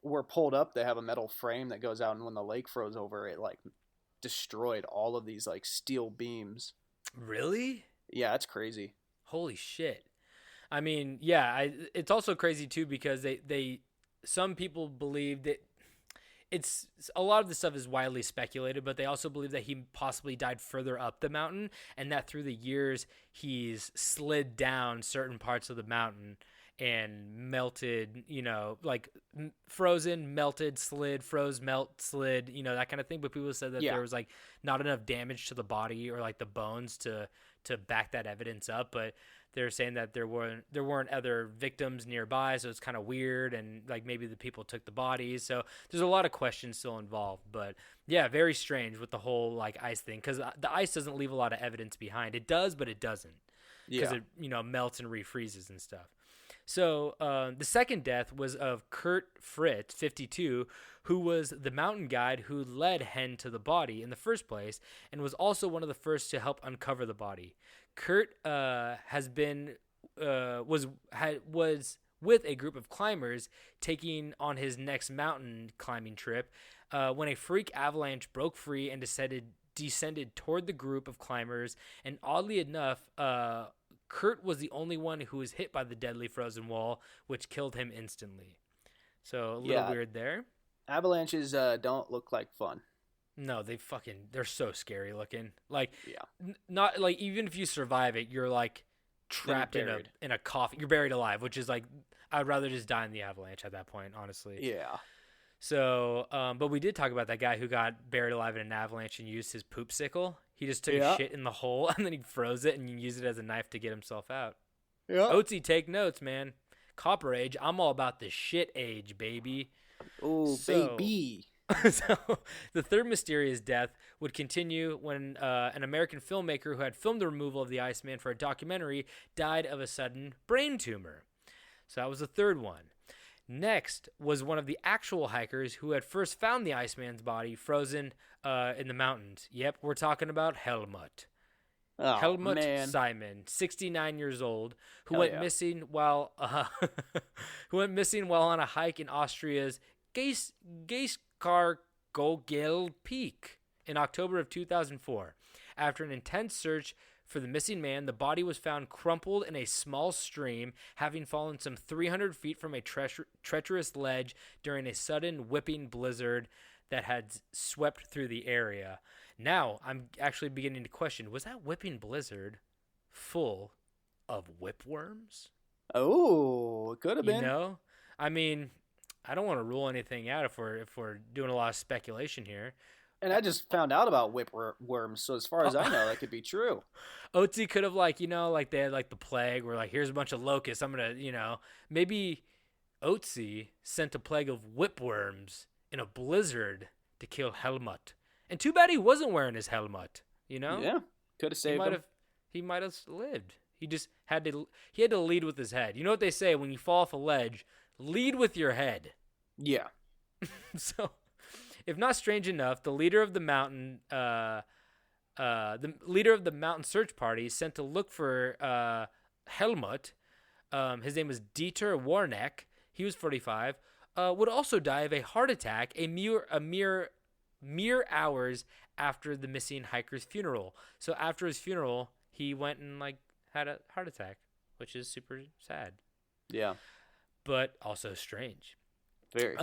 were pulled up, they have a metal frame that goes out, and when the lake froze over, it like destroyed all of these like steel beams. Really? Yeah, it's crazy. Holy shit. I mean, yeah, it's also crazy too because they some people believe that it's a lot of this stuff is widely speculated, but they also believe that he possibly died further up the mountain, and that through the years he's slid down certain parts of the mountain and melted, you know, like frozen, melted, slid, froze, melt, slid, you know, that kind of thing. But people said that there was like not enough damage to the body or like the bones to back that evidence up. But They're saying that there weren't other victims nearby, so it's kind of weird, and like maybe the people took the bodies. So there's a lot of questions still involved, but yeah, very strange with the whole like ice thing, because the ice doesn't leave a lot of evidence behind. It does, but it doesn't, because it melts and refreezes and stuff. So the second death was of Kurt Fritz, 52, who was the mountain guide who led Hen to the body in the first place, and was also one of the first to help uncover the body. Kurt was with a group of climbers taking on his next mountain climbing trip when a freak avalanche broke free and descended toward the group of climbers. And oddly enough, Kurt was the only one who was hit by the deadly frozen wall, which killed him instantly. So a little weird there. Avalanches don't look like fun. No, they're so scary looking. Like, not like, even if you survive it, you're like trapped in a coffin. You're buried alive, which is like, I'd rather just die in the avalanche at that point, honestly. Yeah. So, but we did talk about that guy who got buried alive in an avalanche and used his poop sickle. He just took a shit in the hole and then he froze it and used it as a knife to get himself out. Yeah. Ötzi, take notes, man. Copper Age, I'm all about the shit age, baby. Oh, baby. So the third mysterious death would continue when an American filmmaker who had filmed the removal of the Iceman for a documentary died of a sudden brain tumor. So that was the third one. Next was one of the actual hikers who had first found the Iceman's body frozen in the mountains. Yep, we're talking about Helmut. Oh, Helmut man. Simon, 69 years old, who went missing while on a hike in Austria's Geiskargogel Peak in October of 2004. After an intense search for the missing man, the body was found crumpled in a small stream, having fallen some 300 feet from a treacherous ledge during a sudden whipping blizzard that had swept through the area. Now, I'm actually beginning to question, was that whipping blizzard full of whipworms? Oh, it could have been. You know? I mean, I don't want to rule anything out if we're doing a lot of speculation here. And I just found out about whipworms, so as far as I know, that could be true. Ötzi could have, like, they had, like, the plague where, like, here's a bunch of locusts. I'm going to, maybe Ötzi sent a plague of whipworms in a blizzard to kill Helmut. And too bad he wasn't wearing his helmet, Yeah, could have saved him. He might have lived. He just had to lead with his head. You know what they say, when you fall off a ledge, lead with your head. Yeah. So, if not strange enough, the leader of the mountain search party sent to look for Helmut. His name was Dieter Warneck. He was 45. Would also die of a heart attack a mere hours after the missing hiker's funeral. So after his funeral, he went and had a heart attack, which is super sad. Yeah. But also strange. Very.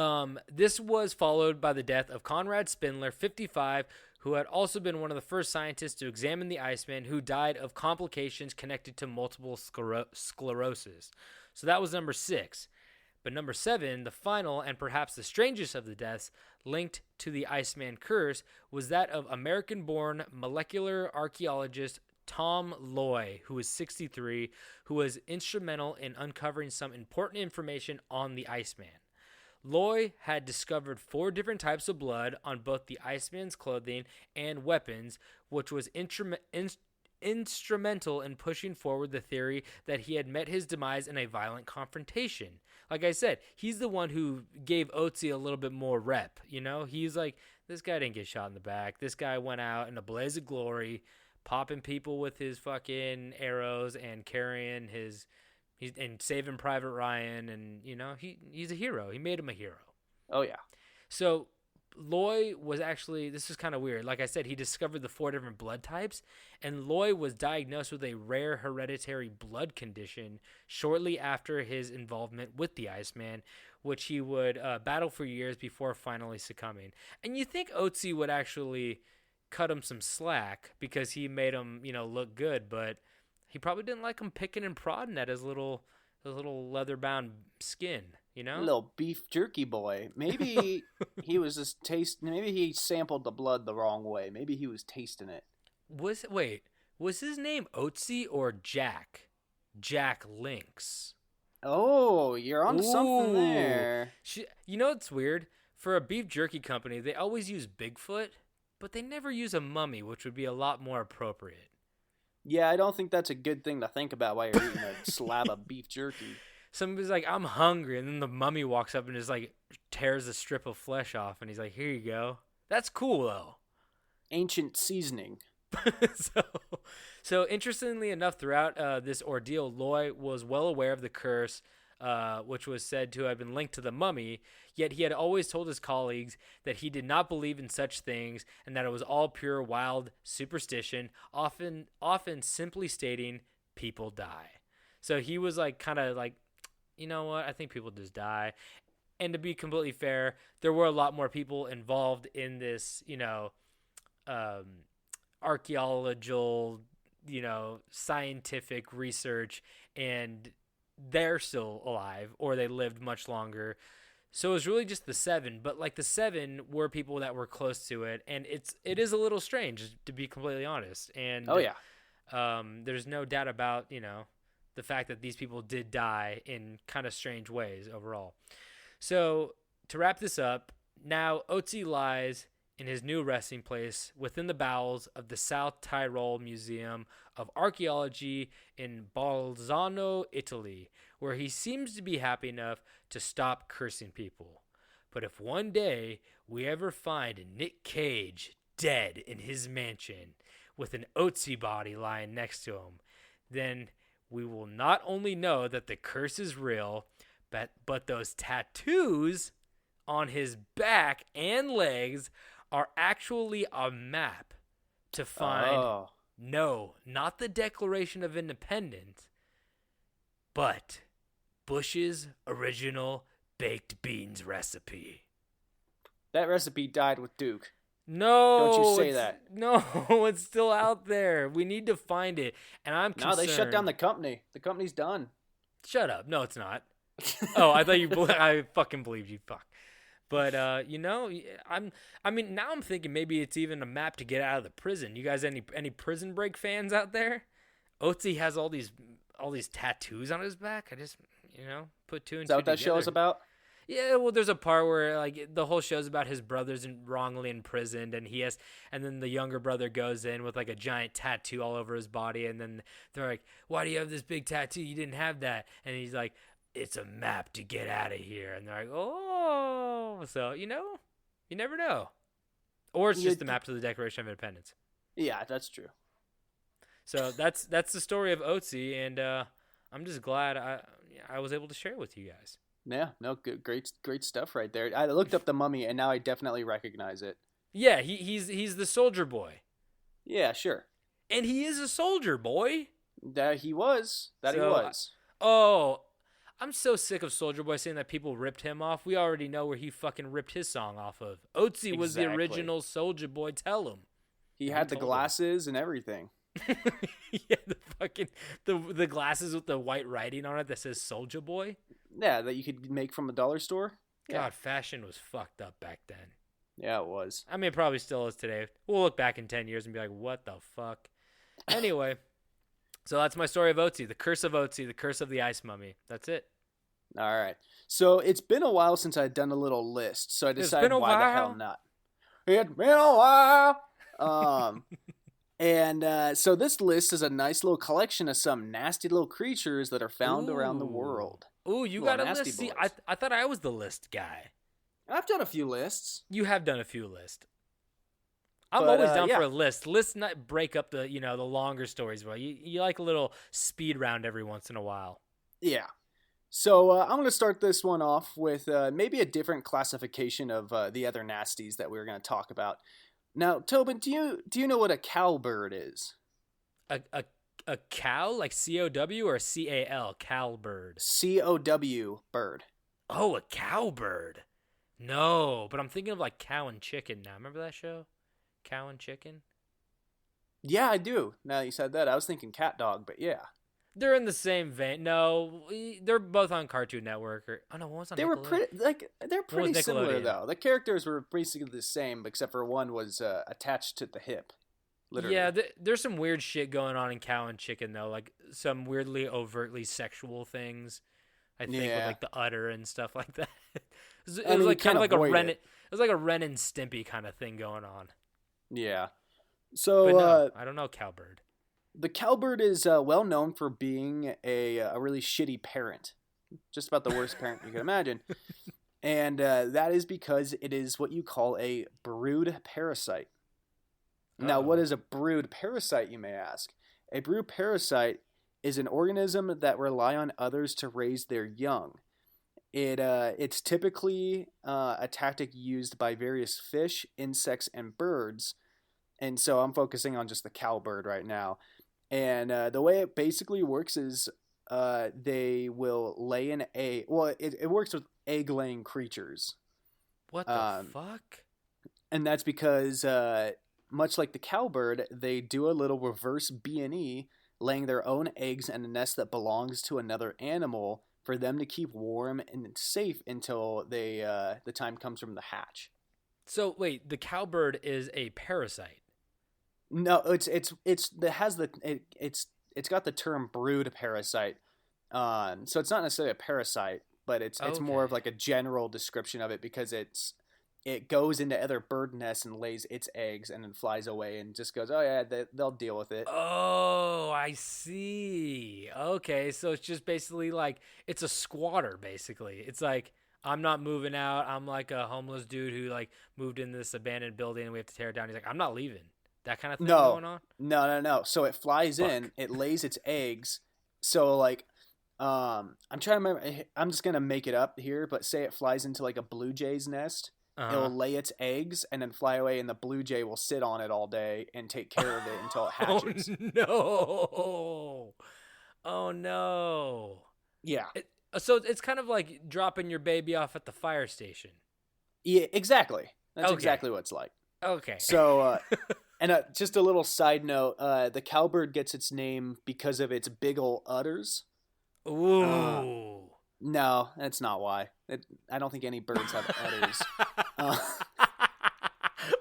This was followed by the death of Conrad Spindler, 55, who had also been one of the first scientists to examine the Iceman, who died of complications connected to multiple sclerosis. So that was number 6. But number 7, the final and perhaps the strangest of the deaths linked to the Iceman curse, was that of American-born molecular archaeologist Tom Loy, who was 63, who was instrumental in uncovering some important information on the Iceman. Loy had discovered 4 different types of blood on both the Iceman's clothing and weapons, which was instrumental in pushing forward the theory that he had met his demise in a violent confrontation. Like I said, he's the one who gave Ötzi a little bit more rep, He's like, this guy didn't get shot in the back. This guy went out in a blaze of glory, popping people with his fucking arrows and carrying and saving Private Ryan, and he's a hero. He made him a hero. Oh yeah. So Loy was actually, this is kind of weird. Like I said, he discovered the 4 different blood types, and Loy was diagnosed with a rare hereditary blood condition shortly after his involvement with the Iceman, which he would battle for years before finally succumbing. And you think Ötzi would actually cut him some slack because he made him, look good, but he probably didn't like him picking and prodding at his little leather-bound skin, Little beef jerky boy. Maybe he was just maybe he sampled the blood the wrong way. Maybe he was tasting it. Was his name Ötzi or Jack? Jack Lynx. Oh, you're on something Ooh. there. You know what's weird? For a beef jerky company, they always use Bigfoot, but they never use a mummy, which would be a lot more appropriate. Yeah, I don't think that's a good thing to think about while you're eating a slab of beef jerky. Somebody's like, I'm hungry, and then the mummy walks up and just like tears a strip of flesh off, and he's like, here you go. That's cool, though. Ancient seasoning. So interestingly enough, throughout this ordeal, Loy was well aware of the curse, which was said to have been linked to the mummy, yet he had always told his colleagues that he did not believe in such things and that it was all pure wild superstition, often simply stating people die. So he was like kind of like, you know what, I think people just die. And to be completely fair, there were a lot more people involved in this, archaeological, scientific research, and they're still alive or they lived much longer. So it was really just the 7, but like the 7 were people that were close to it, and it is a little strange, to be completely honest. And oh yeah, there's no doubt about the fact that these people did die in kind of strange ways overall. So to wrap this up, now Ötzi lies in his new resting place within the bowels of the South Tyrol Museum of Archaeology in Bolzano, Italy, where he seems to be happy enough to stop cursing people. But if one day we ever find Nick Cage dead in his mansion with an Ötzi body lying next to him, then we will not only know that the curse is real, but those tattoos on his back and legs are actually a map to find, no, not the Declaration of Independence, but Bush's original baked beans recipe. That recipe died with Duke. No, don't you say that? No, it's still out there. We need to find it, and I'm concerned. No, they shut down the company. The company's done. Shut up. No, it's not. Oh, I thought you. I fucking believed you. Fuck. But now I'm thinking maybe it's even a map to get out of the prison. You guys, any Prison Break fans out there? Ötzi has all these tattoos on his back. I just put two and two together. Is that what that show is about? Yeah, well, there's a part where like the whole show's about his brother's wrongly imprisoned, and then the younger brother goes in with like a giant tattoo all over his body, and then they're like, "Why do you have this big tattoo? You didn't have that." And he's like, "It's a map to get out of here." And they're like, "Oh," so you never know, or it's just the map to the Declaration of Independence. Yeah, that's true. So that's the story of Ötzi, and I'm just glad I was able to share it with you guys. Yeah, no, good, great stuff right there. I looked up the mummy, and now I definitely recognize it. Yeah, he's the soldier boy. Yeah, sure. And he is a soldier boy. He was. Oh, I'm so sick of Soldier Boy saying that people ripped him off. We already know where he fucking ripped his song off of. Ötzi was the original Soldier Boy. Tell him. He had the glasses and everything. Yeah, the glasses with the white writing on it that says Soldier Boy. Yeah, that you could make from a dollar store. God, fashion was fucked up back then. Yeah, it was. I mean, it probably still is today. We'll look back in 10 years and be like, what the fuck? Anyway, so that's my story of Ötzi, the Curse of Ötzi, the Curse of the Ice Mummy. That's it. All right. So it's been a while since I'd done a little list, so I decided why the hell not. It's been a while. So this list is a nice little collection of some nasty little creatures that are found around the world. Ooh, you got a list. See, I thought I was the list guy. I've done a few lists. You have done a few lists. I'm always down for a list. Lists not break up the the longer stories, bro. You like a little speed round every once in a while. Yeah. So I'm going to start this one off with maybe a different classification of the other nasties that we were going to talk about. Now, Tobin, do you know what a cowbird is? A cow, like C-O-W or C-A-L, cowbird? C-O-W, bird. Oh, a cowbird. No, but I'm thinking of like Cow and Chicken now. Remember that show? Cow and Chicken? Yeah, I do. Now you said that, I was thinking Cat Dog, but yeah. They're in the same vein. No, they're both on Cartoon Network. What was on Nickelodeon? They're pretty similar though. The characters were basically the same, except for one was attached to the hip. literally. Yeah, there's some weird shit going on in Cow and Chicken though, like some weirdly overtly sexual things. I think with like the udder and stuff like that. It was like kind of like a Ren. It was like a Ren and Stimpy kind of thing going on. Yeah. So but no, I don't know Cowbird. The cowbird is well known for being a really shitty parent, just about the worst parent you can imagine, and that is because it is what you call a brood parasite. Now, what is a brood parasite, you may ask? A brood parasite is an organism that rely on others to raise their young. It's typically a tactic used by various fish, insects, and birds. And so I'm focusing on just the cowbird right now. And the way it basically works is they will lay an egg. Well, it works with egg-laying creatures. What the fuck? And that's because, much like the cowbird, they do a little reverse B&E, laying their own eggs in a nest that belongs to another animal for them to keep warm and safe until the time comes from the hatch. So wait, the cowbird is a parasite. No, it's got the term brood parasite. So it's not necessarily a parasite, but it's more of like a general description of it because it goes into other bird nests and lays its eggs and then flies away and just goes, oh yeah, they'll deal with it. Oh, I see. Okay, so it's just basically like it's a squatter. Basically, it's like I'm not moving out. I'm like a homeless dude who like moved in this abandoned building and we have to tear it down. He's like, I'm not leaving. That kind of thing going on? No. So it flies in, it lays its eggs. So like, I'm trying to remember. I'm just gonna make it up here, but say it flies into like a blue jay's nest. It'll lay its eggs and then fly away, and the blue jay will sit on it all day and take care of it until it hatches. Oh no! Yeah. So it's kind of like dropping your baby off at the fire station. Yeah, exactly. That's exactly what it's like. Okay. So, and just a little side note: the cowbird gets its name because of its big ol' udders. Ooh. No, that's not why. I don't think any birds have udders.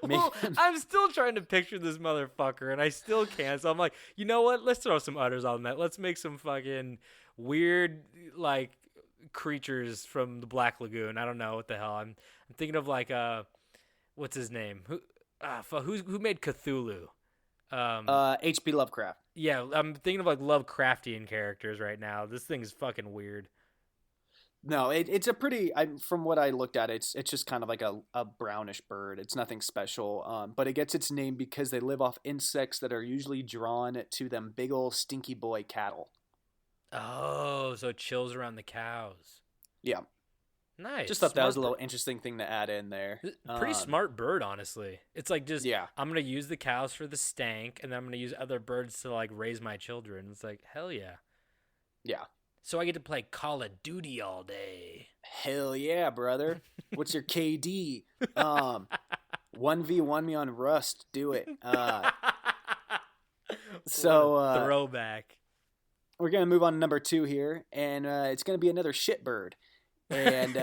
Well, I'm still trying to picture this motherfucker, and I still can't. So I'm like, you know what? Let's throw some udders on that. Let's make some fucking weird, like, creatures from the Black Lagoon. I don't know what the hell. I'm thinking of like what's his name? Who made Cthulhu? H.P. Lovecraft. Yeah, I'm thinking of like Lovecraftian characters right now. This thing is fucking weird. No, it's a pretty. From what I looked at, it's just kind of like a brownish bird. It's nothing special. But it gets its name because they live off insects that are usually drawn to them big ol' stinky boy cattle. Oh, so it chills around the cows. Yeah. Nice. Just thought that was a little interesting thing to add in there. Pretty smart bird, honestly. It's like just, yeah. I'm going to use the cows for the stank, and then I'm going to use other birds to like raise my children. It's like, hell yeah. Yeah. So I get to play Call of Duty all day. Hell yeah, brother. What's your KD? 1v1 me on Rust. Do it. So throwback. We're going to move on to number 2 here, and it's going to be another shit bird. And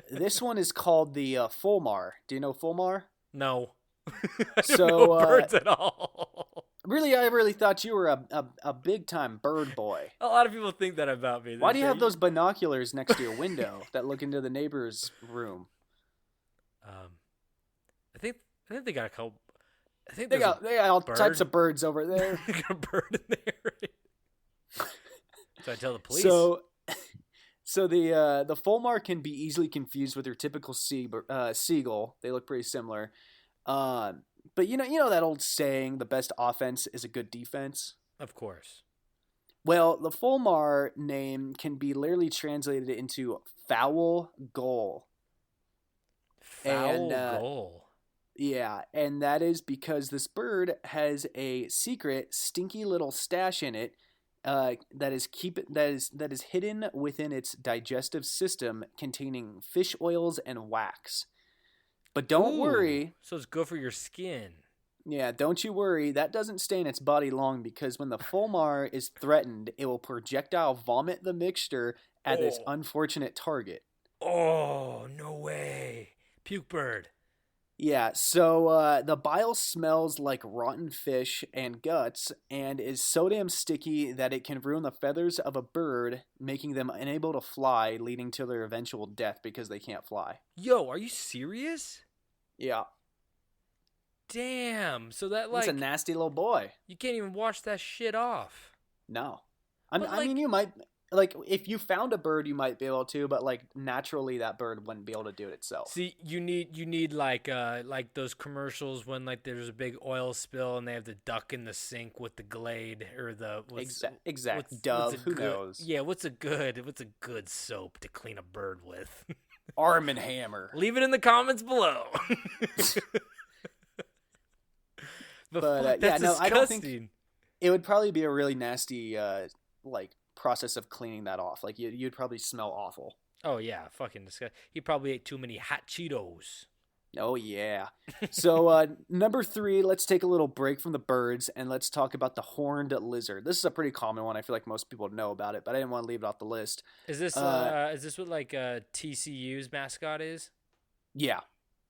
this one is called the fulmar. Do you know fulmar? No. I don't know birds at all. Really, I really thought you were a big time bird boy. A lot of people think that about me. Why do you have those binoculars next to your window that look into the neighbor's room? I think they got a couple. I think they got all types of birds over there. They got a bird in there. So I tell the police. So the fulmar can be easily confused with your typical seagull. They look pretty similar. But you know that old saying, the best offense is a good defense? Of course. Well, the fulmar name can be literally translated into foul goal. Foul goal. Yeah, and that is because this bird has a secret, stinky little stash in it that is hidden within its digestive system, containing fish oils and wax. But don't worry. So it's good for your skin. Yeah, don't you worry. That doesn't stay in its body long, because when the fulmar is threatened, it will projectile vomit the mixture at its unfortunate target. Oh, no way. Puke bird. Yeah, so the bile smells like rotten fish and guts and is so damn sticky that it can ruin the feathers of a bird, making them unable to fly, leading to their eventual death because they can't fly. Yo, are you serious? Yeah. Damn. So that It's a nasty little boy. you can't even wash that shit off. No. But, I mean, you might, like, if you found a bird, you might be able to, but, like, naturally that bird wouldn't be able to do it itself. See, you need like those commercials when like there's a big oil spill and they have the duck in the sink with the Glade or the Exact. Dove. Who knows? Yeah, what's a good soap to clean a bird with? Arm and Hammer. Leave it in the comments below. But that's disgusting. I don't think it would probably be a really nasty like process of cleaning that off. Like you'd probably smell awful. Oh yeah, fucking disgusting. He probably ate too many hot Cheetos. Oh yeah. So number 3, let's take a little break from the birds and let's talk about the horned lizard. This is a pretty common one. I feel like most people know about it, but I didn't want to leave it off the list. Is this what like TCU's mascot is? Yeah.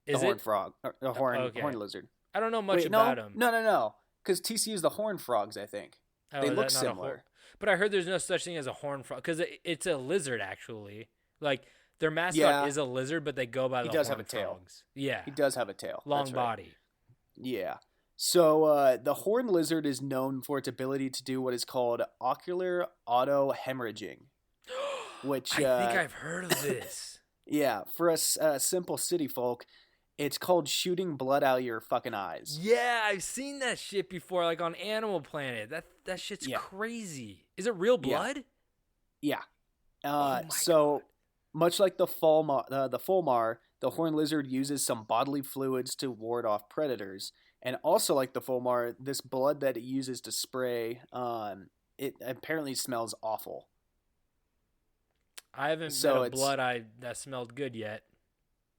Is the horned it? frog, or the horned lizard. I don't know much about him. No. Because TCU is the horned frogs, I think. Oh, they look similar. But I heard there's no such thing as a horned frog because it's a lizard actually. Like their mascot is a lizard, but they go by the horned frogs. He does have a tail. Yeah, he does have a tail. Long body. Yeah. So the horned lizard is known for its ability to do what is called ocular autohemorrhaging, which I think I've heard of this. Yeah, for us simple city folk, it's called shooting blood out of your fucking eyes. Yeah, I've seen that shit before, like on Animal Planet. That shit's crazy. Is it real blood? Yeah. Oh God. Much like the fulmar, the horned lizard uses some bodily fluids to ward off predators. And also like the fulmar, this blood that it uses to spray, it apparently smells awful. I haven't met a blood that smelled good yet.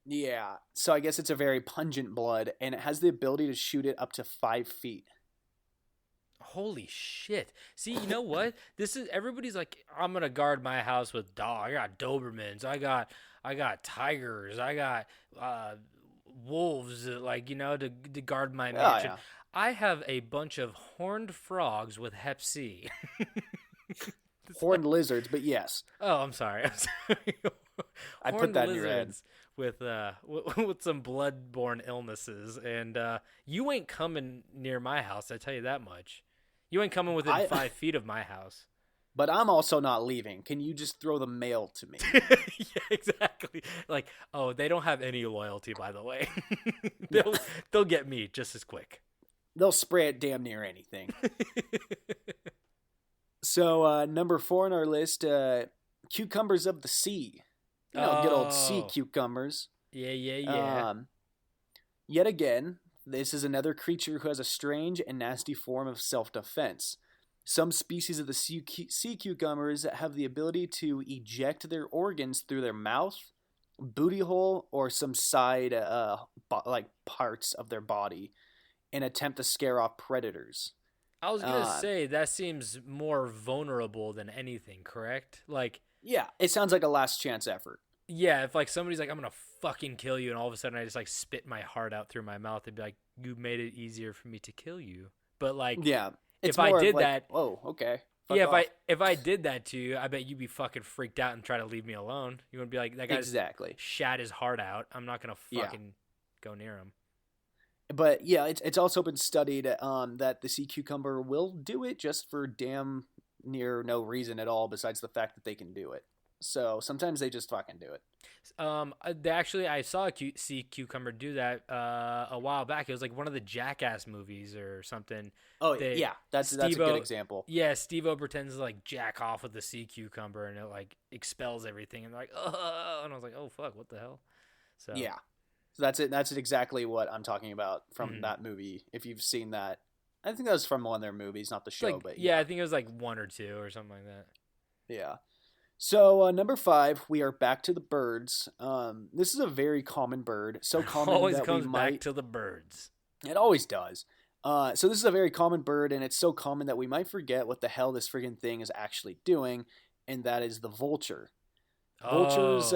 Yeah, so I guess it's a very pungent blood, and it has the ability to shoot it up to 5 feet. Holy shit. See, you know what? Everybody's like, I'm going to guard my house with dogs. I got Dobermans. I got tigers. I got wolves, like, to guard my mansion. Yeah. I have a bunch of horned frogs with Hep C. Horned lizards, but yes. Oh, I'm sorry. I put that in your head. With some blood-borne illnesses, and you ain't coming near my house, I tell you that much. You ain't coming within 5 feet of my house. But I'm also not leaving. Can you just throw the mail to me? Yeah, exactly. Like, oh, they don't have any loyalty, by the way. They'll get me just as quick. They'll spray it damn near anything. So, number 4 on our list, cucumbers of the sea. Good old sea cucumbers. Yeah. Yet again, this is another creature who has a strange and nasty form of self-defense. Some species of the sea cucumbers have the ability to eject their organs through their mouth, booty hole, or some side parts of their body and attempt to scare off predators. I was going to say, that seems more vulnerable than anything, correct? Like, yeah, it sounds like a last chance effort. Yeah, if like somebody's like, I'm going to fucking kill you, and all of a sudden I just like spit my heart out through my mouth, they'd be like, you made it easier for me to kill you. But like, yeah, if I did that, oh, okay. Yeah, if I did that to you, I bet you'd be fucking freaked out and try to leave me alone. You would be like, that guy shat his heart out. I'm not going to fucking go near him. But yeah, it's also been studied that the sea cucumber will do it just for damn near no reason at all besides the fact that they can do it. So sometimes they just fucking do it. I saw a sea cucumber do that a while back. It was like one of the Jackass movies or something. Oh, yeah, that's a good example. Yeah, Steve-O pretends to like jack off with the sea cucumber and it like expels everything and like, oh, and I was like, oh fuck, what the hell? So yeah. So that's it. That's exactly what I'm talking about from that movie. If you've seen that, I think that was from one of their movies, not the show. But yeah, I think it was like 1 or 2 or something like that. Yeah. So number 5, we are back to the birds. This is a very common bird. So common always that comes we might... back to the birds. It always does. So this is a very common bird, and it's so common that we might forget what the hell this friggin' thing is actually doing, and that is the vulture. Vultures,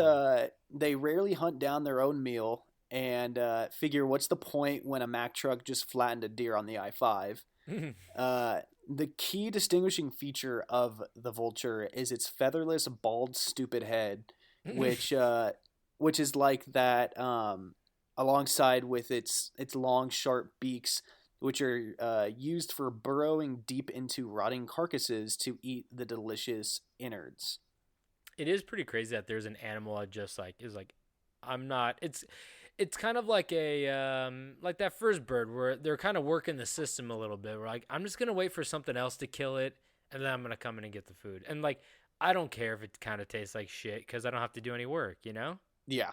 they rarely hunt down their own meal, and figure what's the point when a Mack truck just flattened a deer on the I-5. The key distinguishing feature of the vulture is its featherless, bald, stupid head, which is like that alongside with its long, sharp beaks, which are used for burrowing deep into rotting carcasses to eat the delicious innards. It is pretty crazy that there's an animal that just like is like, I'm not. It's kind of like a like that first bird where they're kind of working the system a little bit. We're like, I'm just gonna wait for something else to kill it, and then I'm gonna come in and get the food. And like, I don't care if it kind of tastes like shit because I don't have to do any work, you know? Yeah,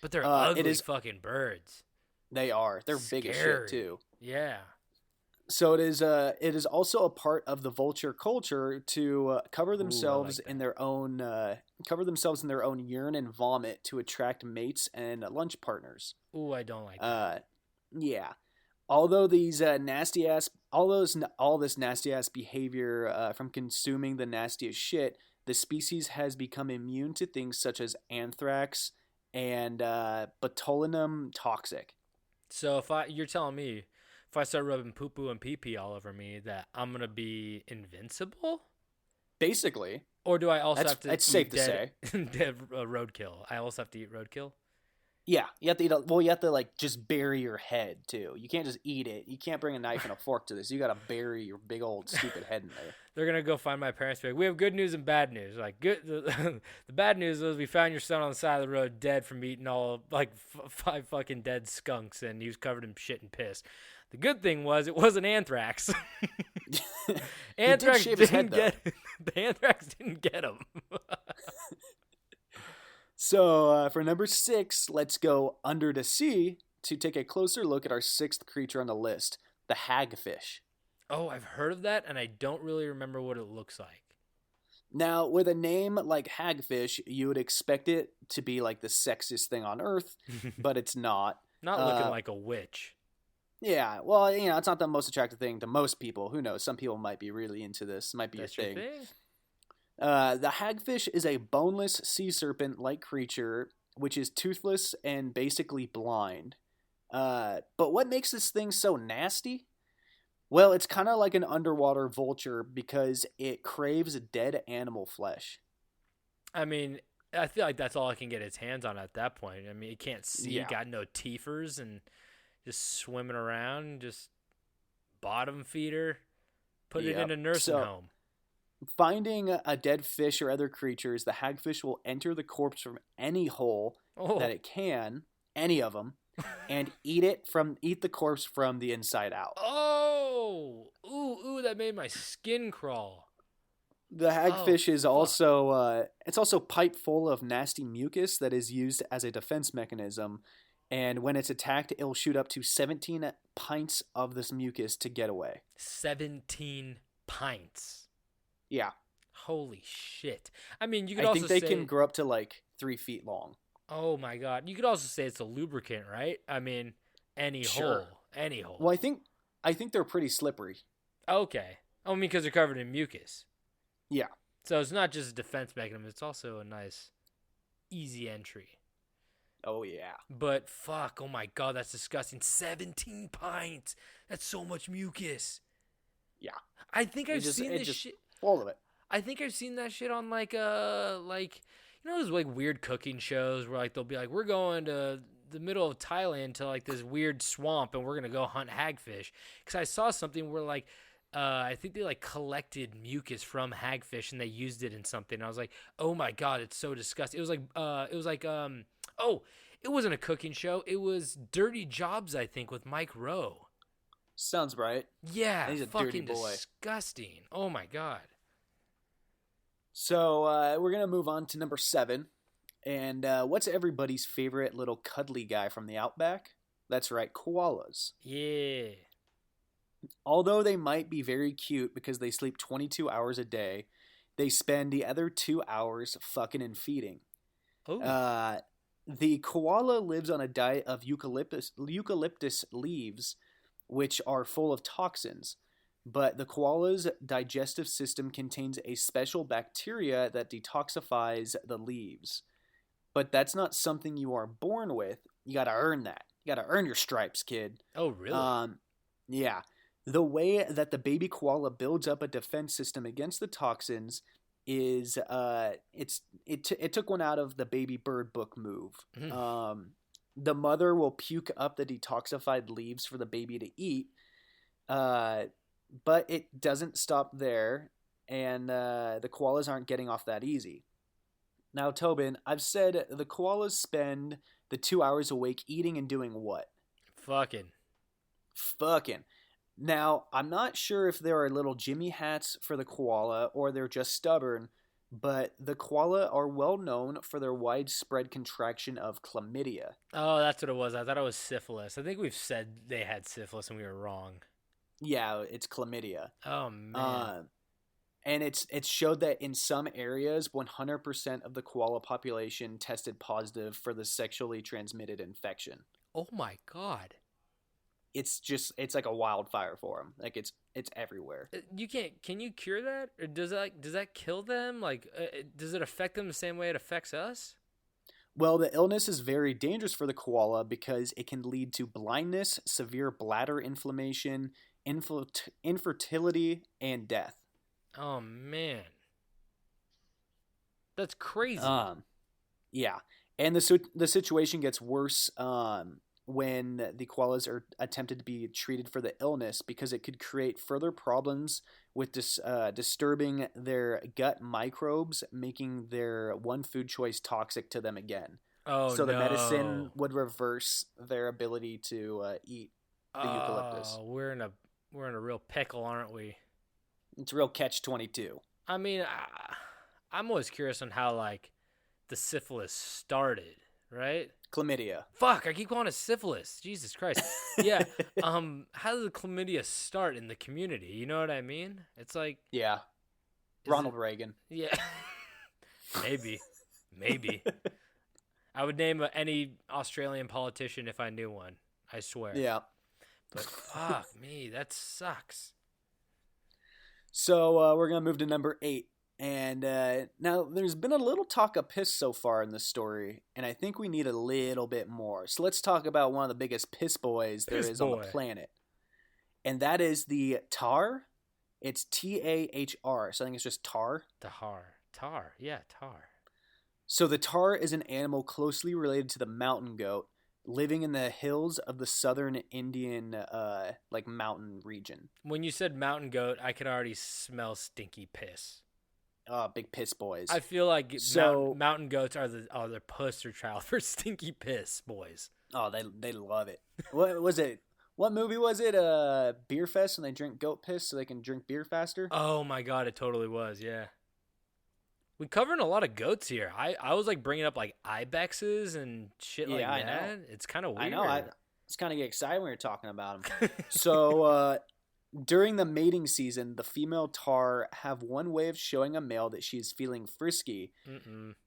But they're ugly fucking birds. They are. They're big as shit too. Yeah. So it is also a part of the vulture culture to cover themselves in their own urine and vomit to attract mates and lunch partners. Ooh, I don't like that. Yeah. Although these all this nasty ass behavior from consuming the nastiest shit, the species has become immune to things such as anthrax and botulinum toxic. So you're telling me if I start rubbing poo-poo and pee-pee all over me that I'm going to be invincible? Basically. Or do I also have to That's eat safe to say. dead roadkill? I also have to eat roadkill? Yeah, you have to you have to like just bury your head too. You can't just eat it. You can't bring a knife and a fork to this. You got to bury your big old stupid head in there. They're going to go find my parents and be like, we have good news and bad news. Like, the bad news is we found your son on the side of the road dead from eating all, like, 5 fucking dead skunks, and he was covered in shit and piss. The good thing was it wasn't anthrax. Anthrax didn't get the anthrax didn't get him. So for number 6, let's go under the sea to take a closer look at our 6th creature on the list, the hagfish. Oh, I've heard of that, and I don't really remember what it looks like. Now, with a name like hagfish, you would expect it to be like the sexiest thing on earth, but it's not. Not looking like a witch. Yeah, well, it's not the most attractive thing to most people. Who knows? Some people might be really into this. Might be That's your thing. Your thing? The hagfish is a boneless sea serpent-like creature, which is toothless and basically blind. But what makes this thing so nasty? Well, it's kind of like an underwater vulture because it craves dead animal flesh. I mean, I feel like that's all it can get its hands on at that point. I mean, it can't see, got no teethers, and just swimming around, just bottom feeder, put it in a nursing home. Finding a dead fish or other creatures, the hagfish will enter the corpse from any hole that it can, any of them, and eat the corpse from the inside out. Oh, ooh, that made my skin crawl. The hagfish is also it's also piped full of nasty mucus that is used as a defense mechanism, and when it's attacked, it'll shoot up to 17 pints of this mucus to get away. 17 pints. Yeah. Holy shit. I mean, you could I also think they can grow up to like 3 feet long. Oh my god. You could also say it's a lubricant, right? I mean, any hole. Well, I think they're pretty slippery. Okay. I mean, because they're covered in mucus. Yeah. So it's not just a defense mechanism, it's also a nice easy entry. Oh yeah. But fuck, oh my god, that's disgusting. 17 pints. That's so much mucus. Yeah. I think I've seen this shit. All of it. I think I've seen that shit on like those like weird cooking shows where like they'll be like, we're going to the middle of Thailand to like this weird swamp and we're gonna go hunt hagfish. Because I saw something where like I think they like collected mucus from hagfish and they used it in something. And I was like, oh my god, it's so disgusting. It wasn't a cooking show. It was Dirty Jobs, I think, with Mike Rowe. Sounds right. Yeah, he's a fucking dirty boy. Disgusting. Oh my god. So we're gonna move on to number 7, and what's everybody's favorite little cuddly guy from the outback? That's right, koalas. Yeah. Although they might be very cute because they sleep 22 hours a day, they spend the other 2 hours fucking and feeding. Oh. The koala lives on a diet of eucalyptus leaves, which are full of toxins. But the koala's digestive system contains a special bacteria that detoxifies the leaves. But that's not something you are born with. You got to earn that. You got to earn your stripes, kid. Oh, really? Yeah. The way that the baby koala builds up a defense system against the toxins is it took one out of the baby bird book move. The mother will puke up the detoxified leaves for the baby to eat, but it doesn't stop there, and the koalas aren't getting off that easy. Now, Tobin, I've said the koalas spend the 2 hours awake eating and doing what? Fucking. Now, I'm not sure if there are little Jimmy hats for the koala or they're just stubborn, but the koala are well known for their widespread contraction of chlamydia. Oh, that's what it was. I thought it was syphilis. I think we've said they had syphilis and we were wrong. Yeah, it's chlamydia. Oh, man. And it's showed that in some areas, 100% of the koala population tested positive for the sexually transmitted infection. Oh, my God. It's like a wildfire for them. Like it's everywhere. Can you cure that? Or does that kill them? Like, does it affect them the same way it affects us? Well, the illness is very dangerous for the koala because it can lead to blindness, severe bladder inflammation, infertility, and death. Oh, man. That's crazy. Yeah. And the situation gets worse when the koalas are attempted to be treated for the illness because it could create further problems with disturbing their gut microbes, making their one food choice toxic to them again. Oh, so the medicine would reverse their ability to eat the eucalyptus. We're in a real pickle, aren't we? It's a real catch-22. I mean, I'm always curious on how like the syphilis started, right? Chlamydia. Fuck, I keep calling it syphilis. Jesus Christ. Yeah. How did the chlamydia start in the community? You know what I mean? It's like, yeah. Ronald Reagan. Yeah. Maybe. I would name any Australian politician if I knew one. I swear. Yeah. But fuck me, that sucks. So we're gonna move to number 8. And now there's been a little talk of piss so far in this story, and I think we need a little bit more. So let's talk about one of the biggest piss boys there is on the planet. And that is the tar. It's Tahr. So I think it's just tar. Tar. Yeah, tar. So the tar is an animal closely related to the mountain goat, living in the hills of the southern Indian mountain region. When you said mountain goat, I could already smell stinky piss. Big piss boys. I feel like mountain goats are the poster child for stinky piss boys. Oh, they love it. What was it? What movie was it? Beer Fest, when they drink goat piss so they can drink beer faster? Oh my God, it totally was. Yeah. We covering a lot of goats here. I was like bringing up like ibexes and shit like that. I know. It's kind of weird. I know. I was kind of get excited when we were talking about them. So during the mating season, the female tar have one way of showing a male that she's feeling frisky,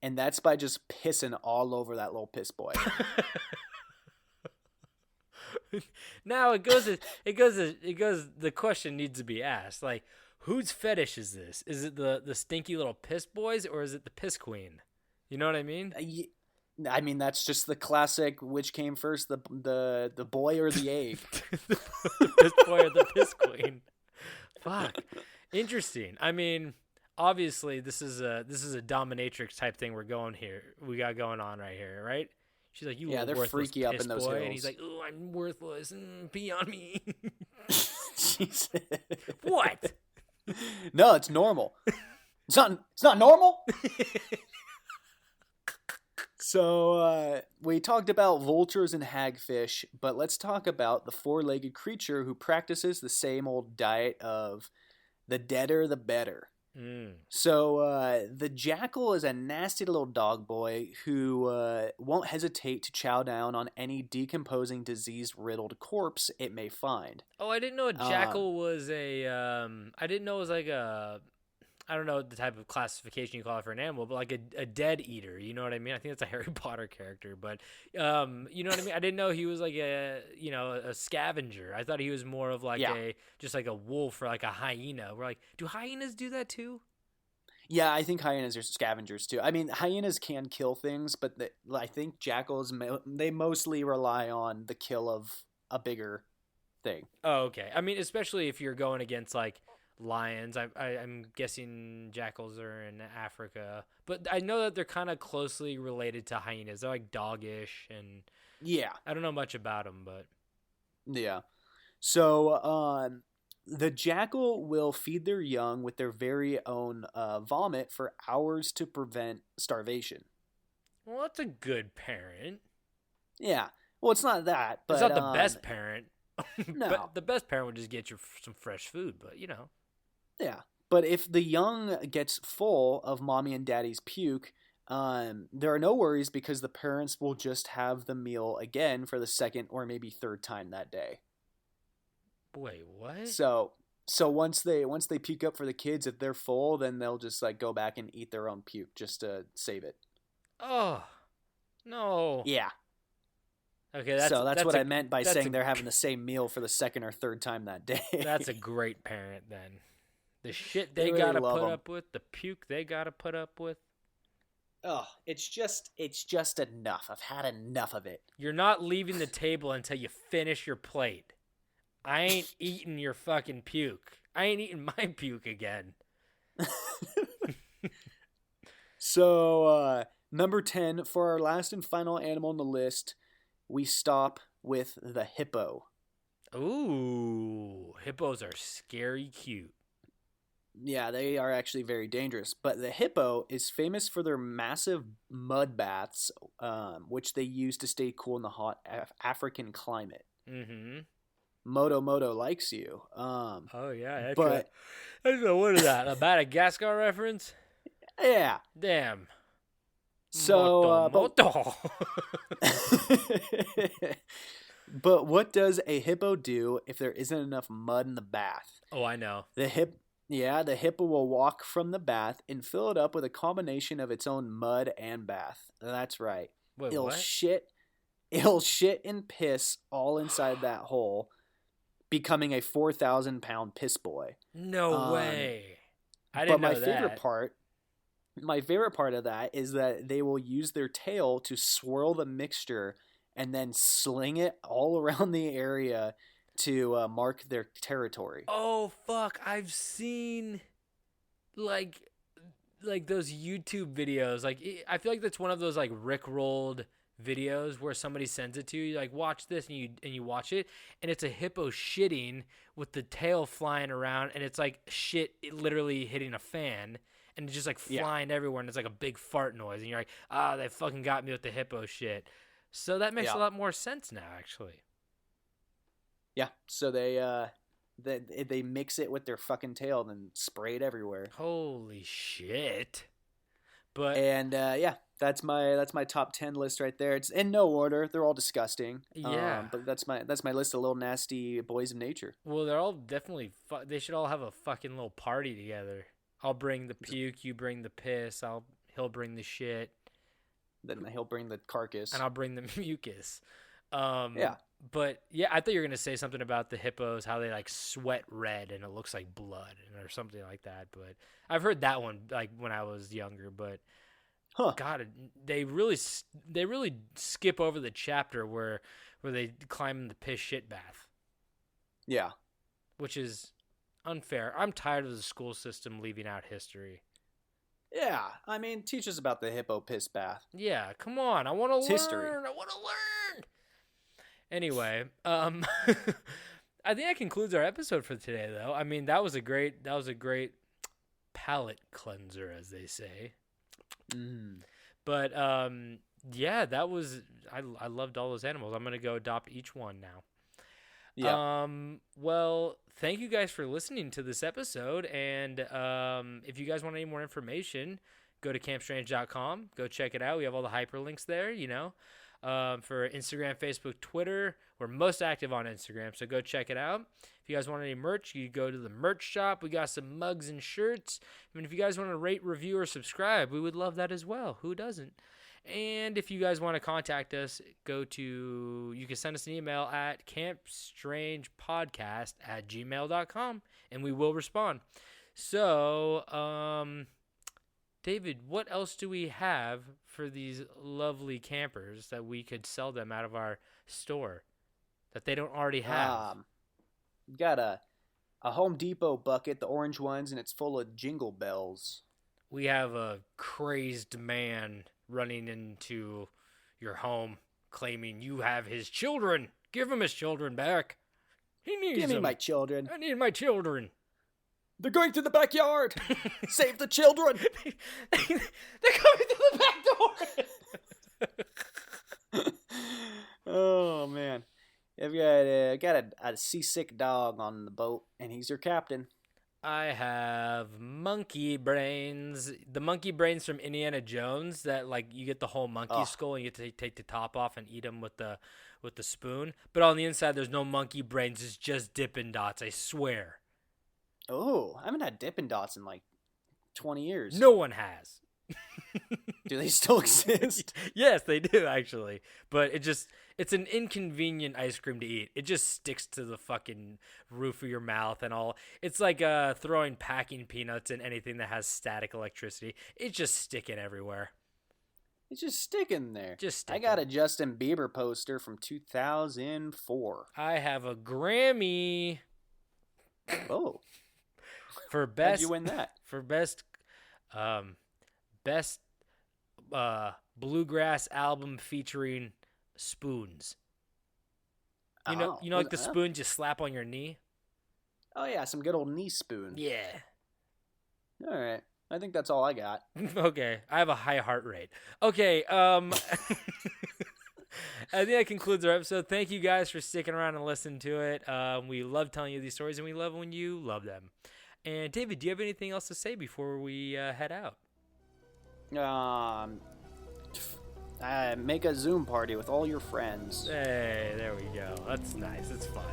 and that's by just pissing all over that little piss boy. Now it goes. The question needs to be asked: like, whose fetish is this? Is it the stinky little piss boys, or is it the piss queen? You know what I mean? I mean, that's just the classic. Which came first, the boy or the egg? The piss boy or the piss queen? Fuck, interesting. I mean, obviously, this is a dominatrix type thing we got going on right here, right? She's like, you they're worthless freaky up piss in those boy, hills. and he's like, oh, I'm worthless. Pee on me. Jesus. What? No, it's normal. It's not normal. So we talked about vultures and hagfish, but let's talk about the four-legged creature who practices the same old diet of the deader the better. So the jackal is a nasty little dog boy who won't hesitate to chow down on any decomposing, disease-riddled corpse it may find. Oh, I didn't know a jackal was a. I didn't know it was like a. I don't know the type of classification you call it for an animal, but like a dead eater. You know what I mean? I think that's a Harry Potter character, but you know what I mean? I didn't know he was like a scavenger. I thought he was more of like just like a wolf or like a hyena. We're like, do hyenas do that too? Yeah, I think hyenas are scavengers too. I mean, hyenas can kill things, but I think jackals, they mostly rely on the kill of a bigger thing. Oh, okay. I mean, especially if you're going against like lions. I'm guessing jackals are in Africa, but I know that they're kind of closely related to hyenas. They're like doggish, and Yeah. I don't know much about them, but Yeah. So, the jackal will feed their young with their very own vomit for hours to prevent starvation. well, that's a good parent. Yeah. Well, it's not that, but It's not the best parent. No. But the best parent would just get you some fresh food, but you know. Yeah. But if the young gets full of mommy and daddy's puke, there are no worries because the parents will just have the meal again for the second or maybe third time that day. Wait, what? So once they puke up for the kids, if they're full, then they'll just like go back and eat their own puke just to save it. Oh, no. Yeah. Okay, that's what I meant by saying they're having the same meal for the second or third time that day. That's a great parent then. The shit they really gotta love put 'em. up with, the puke they gotta put up with. Oh, it's just enough. I've had enough of it. You're not leaving the table until you finish your plate. I ain't eating your fucking puke. I ain't eating my puke again. So, number 10, for our last and final animal on the list, we stop with the hippo. Ooh, hippos are scary cute. Yeah, they are actually very dangerous. But the hippo is famous for their massive mud baths, which they use to stay cool in the hot African climate. Mm-hmm. Moto likes you. Oh, yeah. But what is that? A Madagascar reference? yeah. Damn. So, Moto. but what does a hippo do if there isn't enough mud in the bath? Oh, I know. The hippo will walk from the bath and fill it up with a combination of its own mud and bath. That's right. Wait, It'll what? shit and piss all inside that hole, becoming a 4,000-pound piss boy. No way. I didn't know that. My favorite part of that is that they will use their tail to swirl the mixture and then sling it all around the area to mark their territory. Oh, fuck. I've seen like those YouTube videos. Like, I feel like that's one of those like Rickrolled videos where somebody sends it to you, like, watch this, and you watch it, and it's a hippo shitting with the tail flying around, and it's like shit literally hitting a fan, and it's just like flying everywhere, and it's like a big fart noise, and you're like, they fucking got me with the hippo shit. So that makes a lot more sense now, actually. Yeah, so they mix it with their fucking tail and then spray it everywhere. Holy shit. And that's my top 10 list right there. It's in no order. They're all disgusting. Yeah. But that's my list of little nasty boys of nature. Well, they're all definitely they should all have a fucking little party together. I'll bring the puke, you bring the piss, he'll bring the shit. Then he'll bring the carcass. And I'll bring the mucus. Yeah. But yeah, I thought you were gonna say something about the hippos, how they like sweat red and it looks like blood or something like that. But I've heard that one like when I was younger. But God, they really skip over the chapter where they climb in the piss shit bath. Yeah, which is unfair. I'm tired of the school system leaving out history. Yeah, I mean, teach us about the hippo piss bath. Yeah, come on. I want to learn. History. I want to learn. Anyway, I think that concludes our episode for today, though. I mean, that was a great palate cleanser, as they say. But yeah, that was I loved all those animals. I'm gonna go adopt each one now. Yeah. Well, thank you guys for listening to this episode. And if you guys want any more information, go to campstrange.com. Go check it out. We have all the hyperlinks there, for Instagram, Facebook, Twitter. We're most active on Instagram, so go check it out. If you guys want any merch, you go to the merch shop. We got some mugs and shirts. I mean, if you guys want to rate, review, or subscribe, we would love that as well. Who doesn't? And if you guys want to contact us, you can send us an email at campstrangepodcast@gmail.com, and we will respond. So, David, what else do we have for these lovely campers that we could sell them out of our store that they don't already have? Got a Home Depot bucket, the orange ones, and it's full of jingle bells. We have a crazed man running into your home claiming you have his children. Give him his children back. He needs Give me them. my children. I need my children. They're going to the backyard. Save the children. They're coming through the back door. Oh man, I've got a seasick dog on the boat, and he's your captain. I have monkey brains. The monkey brains from Indiana Jones that, like, you get the whole monkey skull and you get to take the top off and eat them with the spoon. But on the inside, there's no monkey brains. It's just Dippin' Dots, I swear. Oh, I haven't had Dippin' Dots in like 20 years. No one has. Do they still exist? Yes, they do, actually. But it's an inconvenient ice cream to eat. It just sticks to the fucking roof of your mouth and all. It's like throwing packing peanuts in anything that has static electricity. It's just sticking everywhere. It's just sticking there. Just sticking. I got a Justin Bieber poster from 2004. I have a Grammy. Oh. For best. How'd you win that? For best bluegrass album featuring spoons. You know, like the spoons you slap on your knee? Oh yeah, some good old knee spoon. Yeah. All right. I think that's all I got. Okay. I have a high heart rate. Okay, I think that concludes our episode. Thank you guys for sticking around and listening to it. We love telling you these stories, and we love when you love them. And David, do you have anything else to say before we head out? Make a Zoom party with all your friends. Hey, there we go. That's nice. That's fun.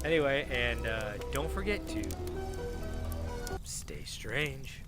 Anyway, and don't forget to stay strange.